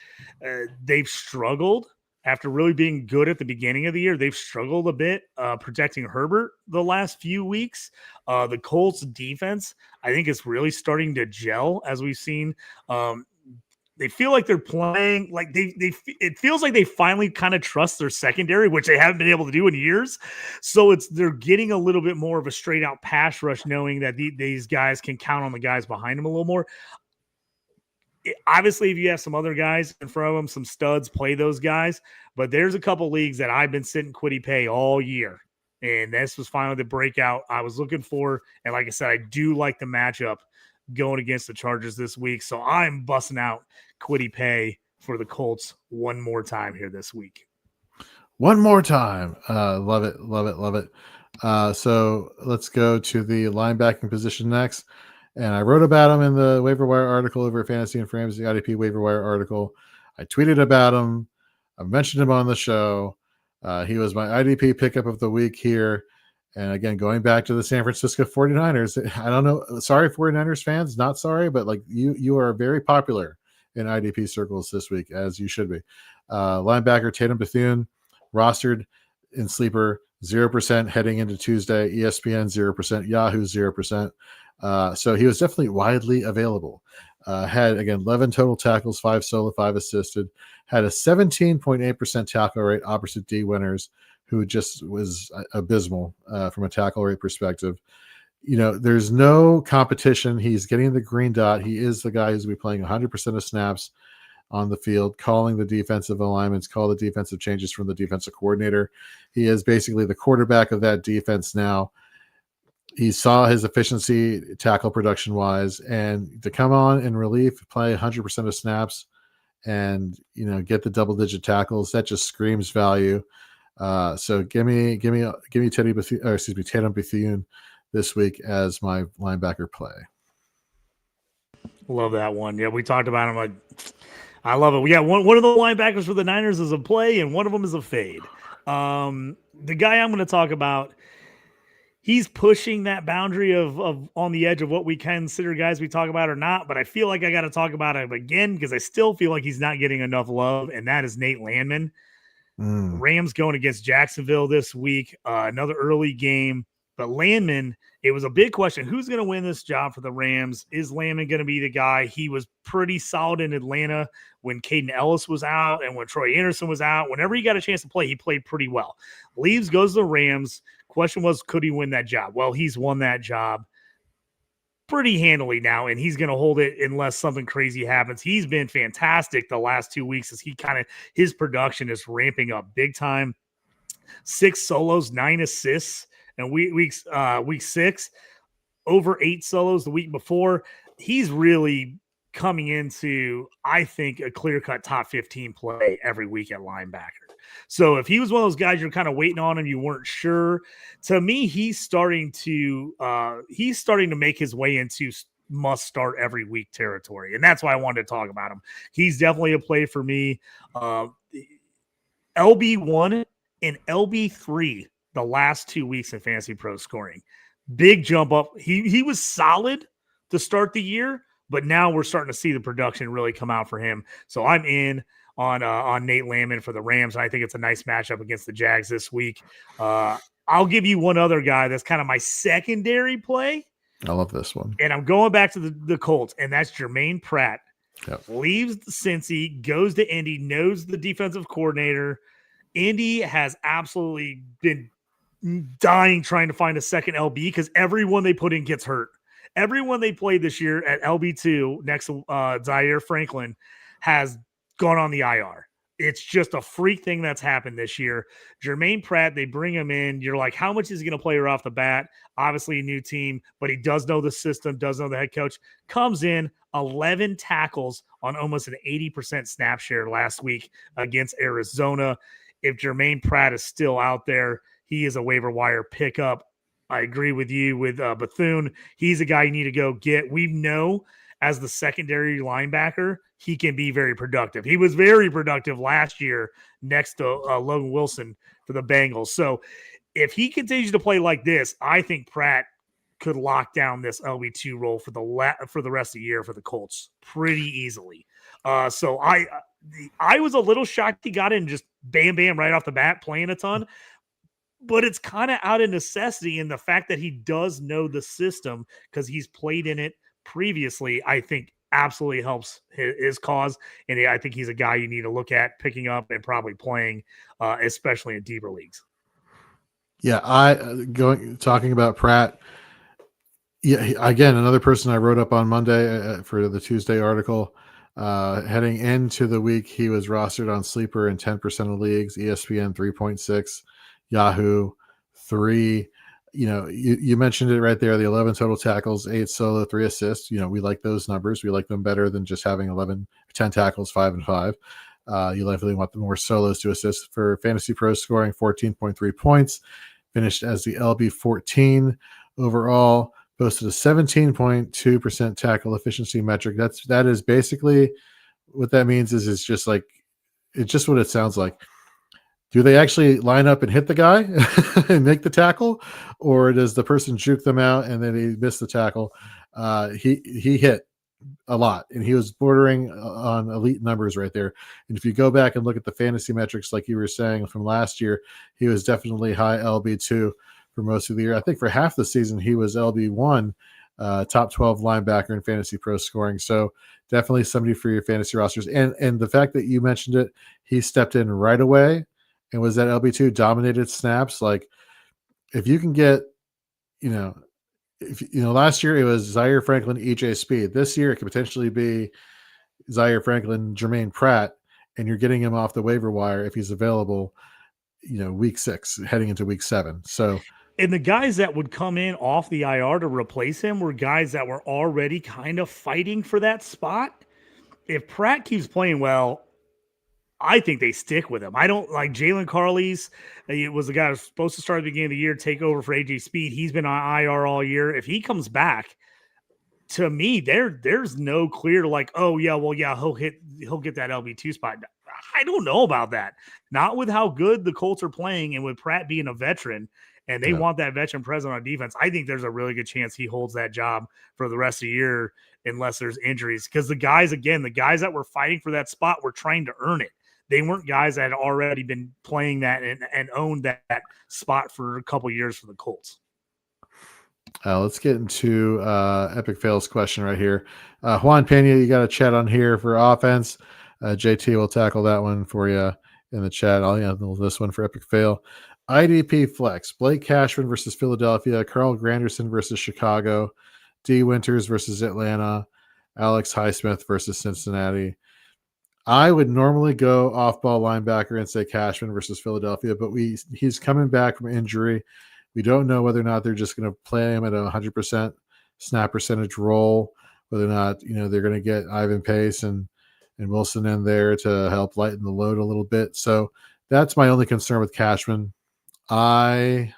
They've struggled after really being good at the beginning of the year. They've struggled a bit protecting Herbert the last few weeks. The Colts defense, I think, is really starting to gel, as we've seen. They feel like they're playing like it feels like they finally kind of trust their secondary, which they haven't been able to do in years. So they're getting a little bit more of a straight out pass rush, knowing that these guys can count on the guys behind them a little more. Obviously, if you have some other guys in front of them, some studs, play those guys. But there's a couple leagues that I've been sitting Kwity Paye all year. And this was finally the breakout I was looking for. And like I said, I do like the matchup going against the Chargers this week. So I'm busting out Kwity Paye for the Colts one more time here this week. One more time. Love it. Love it. Love it. So let's go to the linebacking position next. And I wrote about him in the waiver wire article over at Fantasy and Frames, the IDP waiver wire article. I tweeted about him. I mentioned him on the show. He was my IDP pickup of the week here. And again, going back to the San Francisco 49ers, I don't know. Sorry, 49ers fans, not sorry, but like you are very popular in IDP circles this week, as you should be. Linebacker Tatum Bethune, rostered in Sleeper, 0% heading into Tuesday. ESPN, 0%. Yahoo, 0%. So he was definitely widely available. Had, again, 11 total tackles, 5 solo, 5 assisted. Had a 17.8% tackle rate opposite D winners, who just was abysmal from a tackle rate perspective. There's no competition. He's getting the green dot. He is the guy who's going to be playing 100% of snaps on the field, calling the defensive alignments, call the defensive changes from the defensive coordinator. He is basically the quarterback of that defense now. He saw his efficiency tackle production wise, and to come on in relief, play 100% of snaps and, get the double digit tackles, that just screams value. So give me Tatum Bethune this week as my linebacker play. Love that one. Yeah, we talked about him. I love it. We got one of the linebackers for the Niners is a play, and one of them is a fade. The guy I'm going to talk about, he's pushing that boundary of on the edge of what we consider guys we talk about or not, but I feel like I got to talk about him again because I still feel like he's not getting enough love, and that is Nate Landman. Rams going against Jacksonville this week, another early game. But Landman, it was a big question. Who's going to win this job for the Rams? Is Landman going to be the guy? He was pretty solid in Atlanta when Caden Ellis was out and when Troy Anderson was out. Whenever he got a chance to play, he played pretty well. Leaves, goes to the Rams. Question was, could he win that job? Well, he's won that job pretty handily now, and he's going to hold it unless something crazy happens. He's been fantastic the last 2 weeks as his production is ramping up big time. 6 solos, 9 assists, and week 6, over 8 solos the week before. He's really coming into, I think, a clear-cut top 15 play every week at linebacker. So if he was one of those guys you're kind of waiting on and you weren't sure, to me, he's starting to make his way into must start every week territory. And that's why I wanted to talk about him. He's definitely a play for me. LB1 and LB3 the last 2 weeks in Fantasy Pro scoring. Big jump up. He was solid to start the year, but now we're starting to see the production really come out for him. So I'm in on Nate Landman for the Rams. I think it's a nice matchup against the Jags this week. I'll give you one other guy that's kind of my secondary play. I love this one. And I'm going back to the Colts, and that's Jermaine Pratt. Yep. Leaves Cincy, goes to Indy, knows the defensive coordinator. Indy has absolutely been dying trying to find a second LB because everyone they put in gets hurt. Everyone they played this year at LB2 next to Zaire Franklin has gone on the IR. It's just a freak thing that's happened this year. Jermaine Pratt, they bring him in. You're like, how much is he going to play her off the bat? Obviously a new team, but he does know the system, does know the head coach. Comes in, 11 tackles on almost an 80% snap share last week against Arizona. If Jermaine Pratt is still out there, he is a waiver wire pickup. I agree with you with Bethune. He's a guy you need to go get. We know as the secondary linebacker, he can be very productive. He was very productive last year next to Logan Wilson for the Bengals. So if he continues to play like this, I think Pratt could lock down this LB2 role for the rest of the year for the Colts pretty easily. So I was a little shocked he got in just bam, right off the bat, playing a ton. But it's kind of out of necessity, and the fact that he does know the system because he's played in it previously, I think absolutely helps his cause. And I think he's a guy you need to look at picking up and probably playing, especially in deeper leagues. Yeah, talking about Pratt. Yeah, again, another person I wrote up on Monday for the Tuesday article. Heading into the week, he was rostered on Sleeper in 10% of leagues, ESPN 3.6, Yahoo 3. You mentioned it right there, the 11 total tackles, 8 solo, 3 assists. We like those numbers. We like them better than just having 10 tackles, 5 and 5. You definitely want the more solos to assist. For Fantasy Pro, scoring 14.3 points, finished as the LB 14 overall, posted a 17.2% tackle efficiency metric. That is basically what that means. It's just what it sounds like. Do they actually line up and hit the guy and make the tackle, or does the person juke them out and then he missed the tackle? He hit a lot, and he was bordering on elite numbers right there. And if you go back and look at the fantasy metrics, like you were saying from last year, he was definitely high LB2 for most of the year. I think for half the season, he was LB1, top 12 linebacker in Fantasy Pro scoring. So definitely somebody for your fantasy rosters. And the fact that you mentioned it, he stepped in right away and was that LB2, dominated snaps. Like, if you can get, last year it was Zaire Franklin, EJ Speed. This year it could potentially be Zaire Franklin, Jermaine Pratt, and you're getting him off the waiver wire if he's available, week 6, heading into week 7. So, and the guys that would come in off the IR to replace him were guys that were already kind of fighting for that spot. If Pratt keeps playing well, I think they stick with him. I don't like Jalen Carley's. It was the guy who was supposed to start at the beginning of the year, take over for AJ Speed. He's been on IR all year. If he comes back, to me, there's no clear like, oh yeah, well yeah, he'll get that LB2 spot. I don't know about that. Not with how good the Colts are playing, and with Pratt being a veteran, and they want that veteran present on defense. I think there's a really good chance he holds that job for the rest of the year, unless there's injuries. Because the guys that were fighting for that spot were trying to earn it. They weren't guys that had already been playing that and owned that spot for a couple years for the Colts. Let's get into Epic Fails question right here. Juan Pena, you got a chat on here for offense. JT will tackle that one for you in the chat. I'll handle this one for Epic Fail. IDP Flex, Blake Cashman versus Philadelphia, Carl Granderson versus Chicago, D. Winters versus Atlanta, Alex Highsmith versus Cincinnati. I would normally go off-ball linebacker and say Cashman versus Philadelphia, but he's coming back from injury. We don't know whether or not they're just going to play him at a 100% snap percentage role, whether or not they're going to get Ivan Pace and Wilson in there to help lighten the load a little bit. So that's my only concern with Cashman. I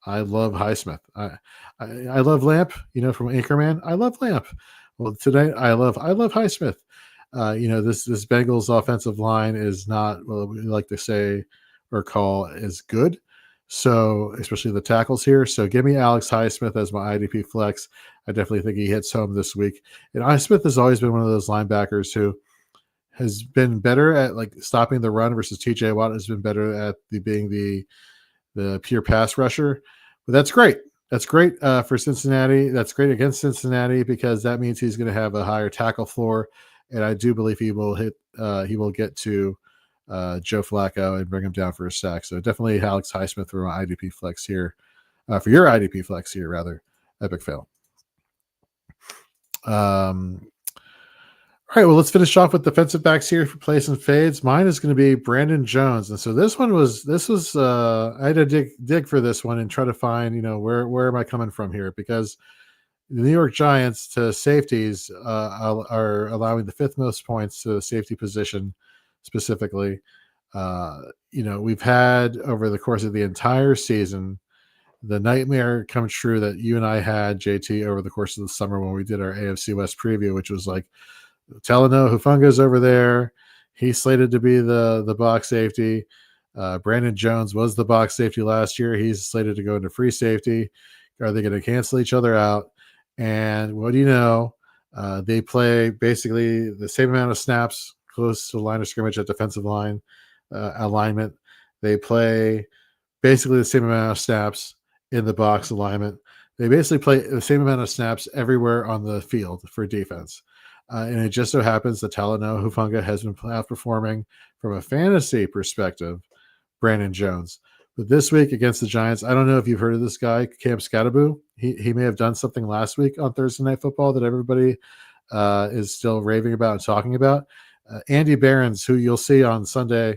love Highsmith. I love Lamp, from Anchorman. I love Lamp. Well, today I love Highsmith. This Bengals offensive line is not what we like to say or call as good. So, especially the tackles here. So, give me Alex Highsmith as my IDP flex. I definitely think he hits home this week. And Highsmith has always been one of those linebackers who has been better at like stopping the run versus TJ Watt has been better at being the pure pass rusher. But that's great. That's great for Cincinnati. That's great against Cincinnati because that means he's going to have a higher tackle floor, and I do believe he will hit. He will get to Joe Flacco and bring him down for a sack. So definitely Alex Highsmith for my IDP flex here, for your IDP flex here rather. Epic fail. All right, well, let's finish off with defensive backs here for plays and fades. Mine is going to be Brandon Jones, and so this was I had to dig for this one and try to find where am I coming from here, because the New York Giants to safeties are allowing the fifth most points to the safety position specifically. We've had over the course of the entire season the nightmare come true that you and I had, JT, over the course of the summer when we did our AFC West preview, which was like, Talanoa Hufunga's over there. He's slated to be the box safety. Brandon Jones was the box safety last year. He's slated to go into free safety. Are they going to cancel each other out? And what do you know? They play basically the same amount of snaps close to the line of scrimmage at defensive line alignment. They play basically the same amount of snaps in the box alignment. They basically play the same amount of snaps everywhere on the field for defense. And it just so happens that Talanoa Hufanga has been outperforming from a fantasy perspective Brandon Jones. But this week against the Giants, I don't know if you've heard of this guy, Cam Scatteraboo. He may have done something last week on Thursday Night Football that everybody is still raving about and talking about. Andy Behrens, who you'll see on Sunday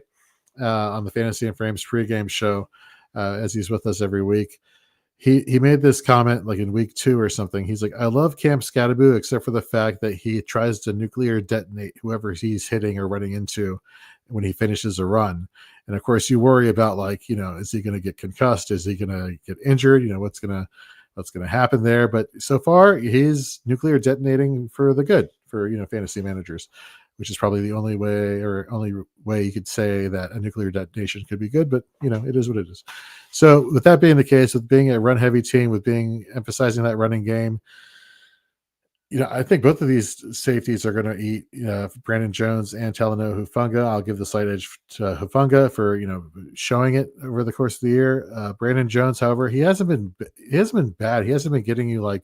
on the Fantasy and Frames pregame show, as he's with us every week. He made this comment like in week 2 or something. He's like, I love Cam Scatteraboo except for the fact that he tries to nuclear detonate whoever he's hitting or running into when he finishes a run. And of course, you worry about is he going to get concussed? Is he going to get injured? What's going to happen there? But so far, he's nuclear detonating for the good for fantasy managers, which is probably the only way you could say that a nuclear detonation could be good, but it is what it is. So with that being the case, with being a run heavy team, with emphasizing that running game, I think both of these safeties are going to eat Brandon Jones and Talanoa Hufanga. I'll give the slight edge to Hufanga for showing it over the course of the year. Brandon Jones, however, he hasn't been bad. He hasn't been getting you like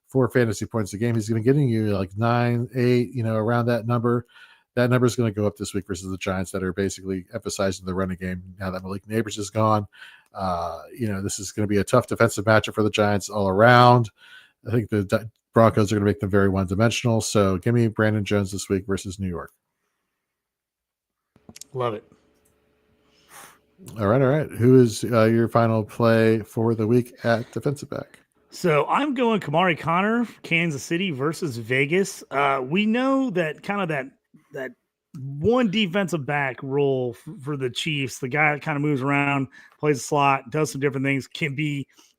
4 fantasy points a game. He's been getting you like 9, 8, around that number. That number is going to go up this week versus the Giants that are basically emphasizing the running game now that Malik Neighbors is gone. This is going to be a tough defensive matchup for the Giants all around. I think the Broncos are going to make them very one-dimensional. So give me Brandon Jones this week versus New York. Love it. All right. Who is your final play for the week at defensive back? So I'm going Kamari Connor, Kansas City versus Vegas. We know that kind of that one defensive back role for the Chiefs, the guy that kind of moves around, plays a slot, does some different things,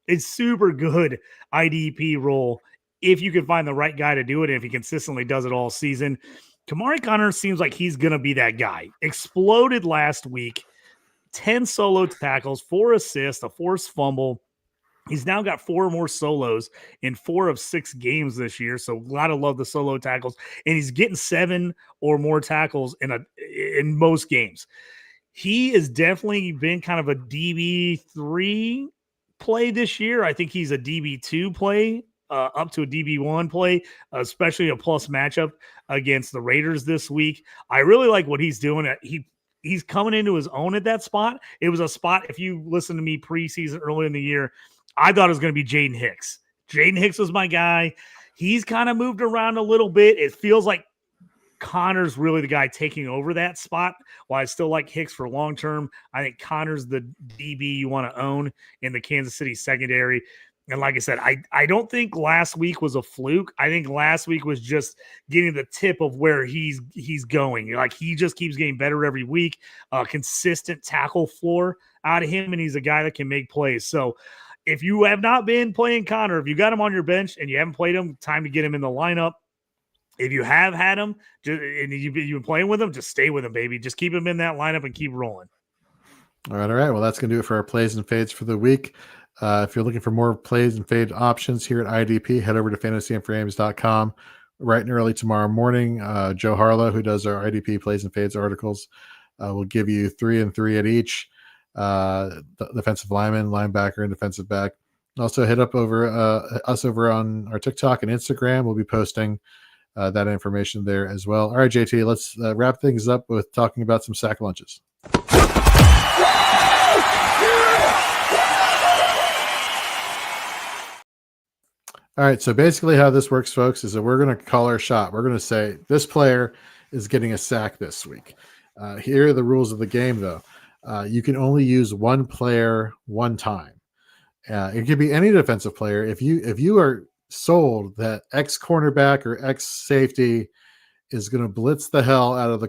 it's super good IDP role if you can find the right guy to do it, and if he consistently does it all season. Kamari Connor seems like he's going to be that guy. Exploded last week, 10 solo tackles, 4 assists, a forced fumble. He's now got 4 more solos in 4 of 6 games this year. So gotta love the solo tackles. And he's getting 7 or more tackles in most games. He has definitely been kind of a DB3 play this year. I think he's a DB2 play, up to a DB1 play, especially a plus matchup against the Raiders this week. I really like what he's doing. He's coming into his own at that spot. It was a spot, if you listen to me preseason early in the year, I thought it was going to be Jaden Hicks. Jaden Hicks was my guy. He's kind of moved around a little bit. It feels like Connor's really the guy taking over that spot. While I still like Hicks for long term, I think Connor's the DB you want to own in the Kansas City secondary. And like I said, I don't think last week was a fluke. I think last week was just getting the tip of where he's going. Like, he just keeps getting better every week. Consistent tackle floor out of him, and he's a guy that can make plays. So if you have not been playing Connor, if you got him on your bench and you haven't played him, time to get him in the lineup. If you have had him and you've been playing with him, just stay with him, baby. Just keep him in that lineup and keep rolling. All right. Well, that's going to do it for our plays and fades for the week. If you're looking for more plays and fade options here at IDP, head over to fantasyandframes.com right and early tomorrow morning. Joe Harlow, who does our IDP plays and fades articles, will give you 3 and 3 at each defensive lineman, linebacker, and defensive back. Also, hit up over us over on our TikTok and Instagram. We'll be posting that information there as well. All right, JT, let's wrap things up with talking about some sack lunches. All right, so basically how this works, folks, is that we're going to call our shot. We're going to say this player is getting a sack this week. Here are the rules of the game, though. You can only use one player one time. It could be any defensive player. If you are sold that X cornerback or X safety is going to blitz the hell out of the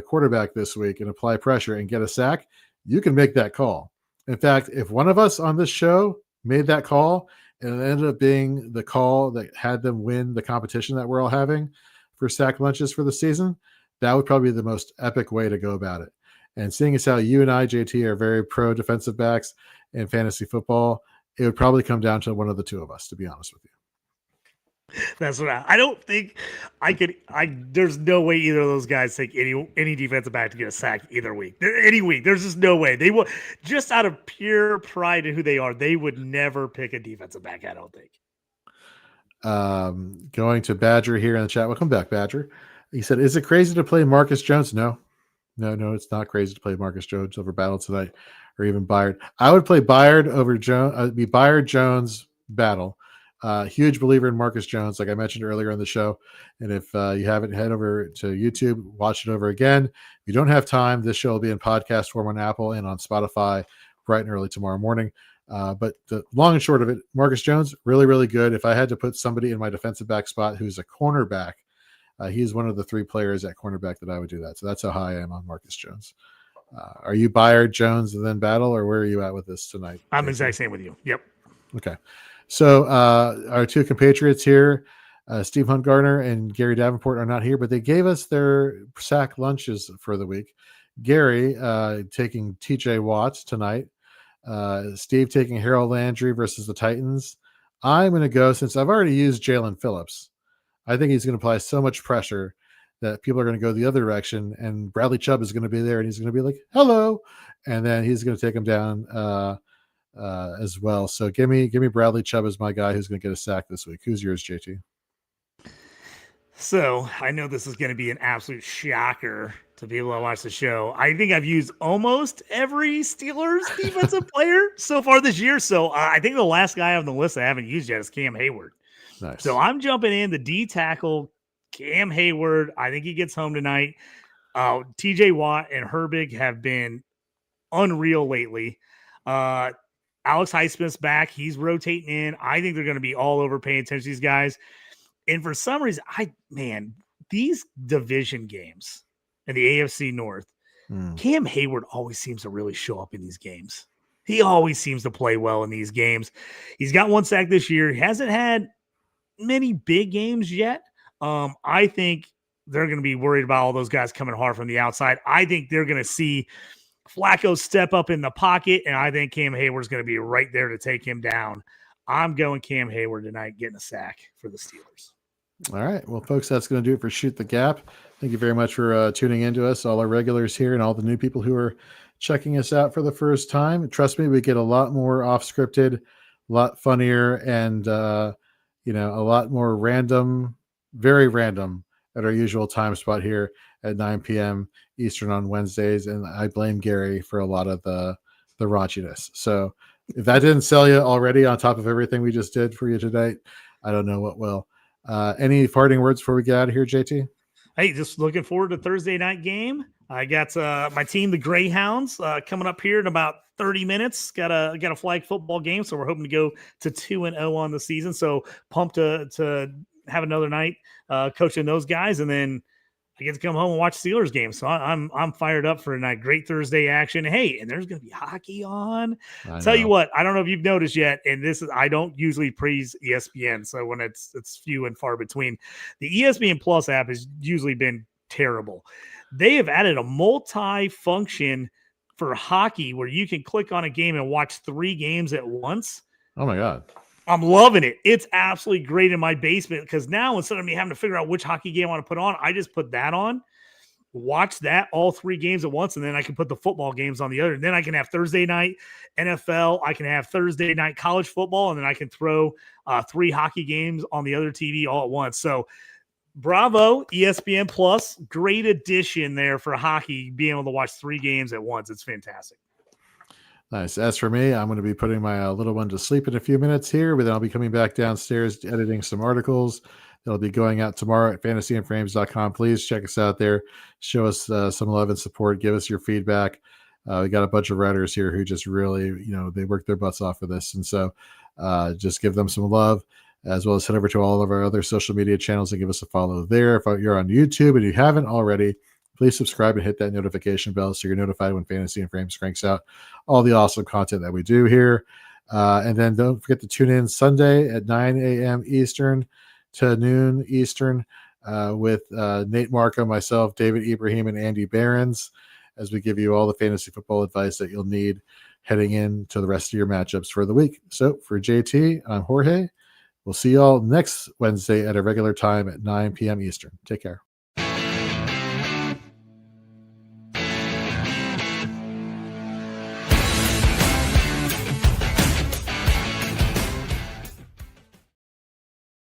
quarterback this week and apply pressure and get a sack, you can make that call. In fact, if one of us on this show made that call and it ended up being the call that had them win the competition that we're all having for sack lunches for the season, that would probably be the most epic way to go about it. And seeing as how you and I, JT, are very pro defensive backs in fantasy football, it would probably come down to one of the two of us, to be honest with you. That's what I don't think I could. There's no way either of those guys take any defensive back to get a sack either week. Any week, there's just no way they will. Just out of pure pride in who they are, they would never pick a defensive back. I don't think. Going to Badger here in the chat. Welcome back, Badger. He said, "Is it crazy to play Marcus Jones?" No, it's not crazy to play Marcus Jones over Battle tonight, or even Byard. I would play Byard over Jones. Be Byard Jones Battle. Huge believer in Marcus Jones, like I mentioned earlier in the show. And if you haven't, head over to YouTube, watch it over again. If you don't have time, this show will be in podcast form on Apple and on Spotify bright and early tomorrow morning. But the long and short of it, Marcus Jones, really, really good. If I had to put somebody in my defensive back spot who's a cornerback, he's one of the 3 players at cornerback that I would do that. So that's how high I am on Marcus Jones. Are you Byard, Jones, and then Battle, or where are you at with this tonight? I'm the exact same with you. Yep. Okay. So our 2 compatriots here, Steve Hunt-Gardner and Gary Davenport, are not here, but they gave us their sack lunches for the week. Gary taking TJ Watt tonight. Steve taking Harold Landry versus the Titans. I'm going to go, since I've already used Jalen Phillips, I think he's going to apply so much pressure that people are going to go the other direction, and Bradley Chubb is going to be there, and he's going to be like, hello, and then he's going to take him down as well. So give me Bradley Chubb as my guy who's going to get a sack this week. Who's yours, JT? So I know this is going to be an absolute shocker to people that watch the show. I think I've used almost every Steelers defensive player so far this year. So I think the last guy on the list I haven't used yet is Cam Hayward. Nice. So I'm jumping in the D tackle, Cam Hayward. I think he gets home tonight. TJ Watt and Herbig have been unreal lately. Alex Highsmith's back. He's rotating in. I think they're going to be all over paying attention to these guys. And for some reason, these division games in the AFC North, Cam Hayward always seems to really show up in these games. He always seems to play well in these games. He's got 1 sack this year. He hasn't had many big games yet. I think they're going to be worried about all those guys coming hard from the outside. I think they're going to see Flacco step up in the pocket, and I think Cam Hayward's going to be right there to take him down. I'm going Cam Hayward tonight, getting a sack for the Steelers. All right. Well, folks, that's going to do it for Shoot the Gap. Thank you very much for tuning in to us, all our regulars here and all the new people who are checking us out for the first time. Trust me, we get a lot more off-scripted, a lot funnier, and a lot more random, very random at our usual time spot here at 9 p.m. Eastern on Wednesdays. And I blame Gary for a lot of the raunchiness. So if that didn't sell you already on top of everything we just did for you tonight, I don't know what will. Any parting words before we get out of here, JT? Hey, just looking forward to Thursday night game. I got my team, the Greyhounds, coming up here in about 30 minutes. Got a flag football game, so we're hoping to go to 2-0 on the season. So pumped to have another night coaching those guys, and then I get to come home and watch Steelers games. So I'm fired up for tonight. Great Thursday action. Hey, and there's going to be hockey on. Tell you what, I don't know if you've noticed yet, and I don't usually praise ESPN. So when it's few and far between, the ESPN Plus app has usually been terrible. They have added a multi-function for hockey where you can click on a game and watch 3 games at once. Oh my God. I'm loving it. It's absolutely great in my basement because now instead of me having to figure out which hockey game I want to put on, I just put that on, watch that all 3 games at once, and then I can put the football games on the other. And then I can have Thursday night NFL, I can have Thursday night college football, and then I can throw 3 hockey games on the other TV all at once. So bravo, ESPN Plus, great addition there for hockey, being able to watch 3 games at once. It's fantastic. Nice. As for me, I'm going to be putting my little one to sleep in a few minutes here, but then I'll be coming back downstairs editing some articles that'll be going out tomorrow at fantasyandframes.com. Please check us out there. Show us some love and support. Give us your feedback. We got a bunch of writers here who just really, they work their butts off for this. And so just give them some love, as well as head over to all of our other social media channels and give us a follow there. If you're on YouTube and you haven't already, please subscribe and hit that notification bell so you're notified when Fantasy and Frames cranks out all the awesome content that we do here. And then don't forget to tune in Sunday at 9 a.m. Eastern to noon Eastern with Nate Marco, myself, David Ibrahim, and Andy Behrens, as we give you all the fantasy football advice that you'll need heading into the rest of your matchups for the week. So for JT, I'm Jorge. We'll see you all next Wednesday at a regular time at 9 p.m. Eastern. Take care.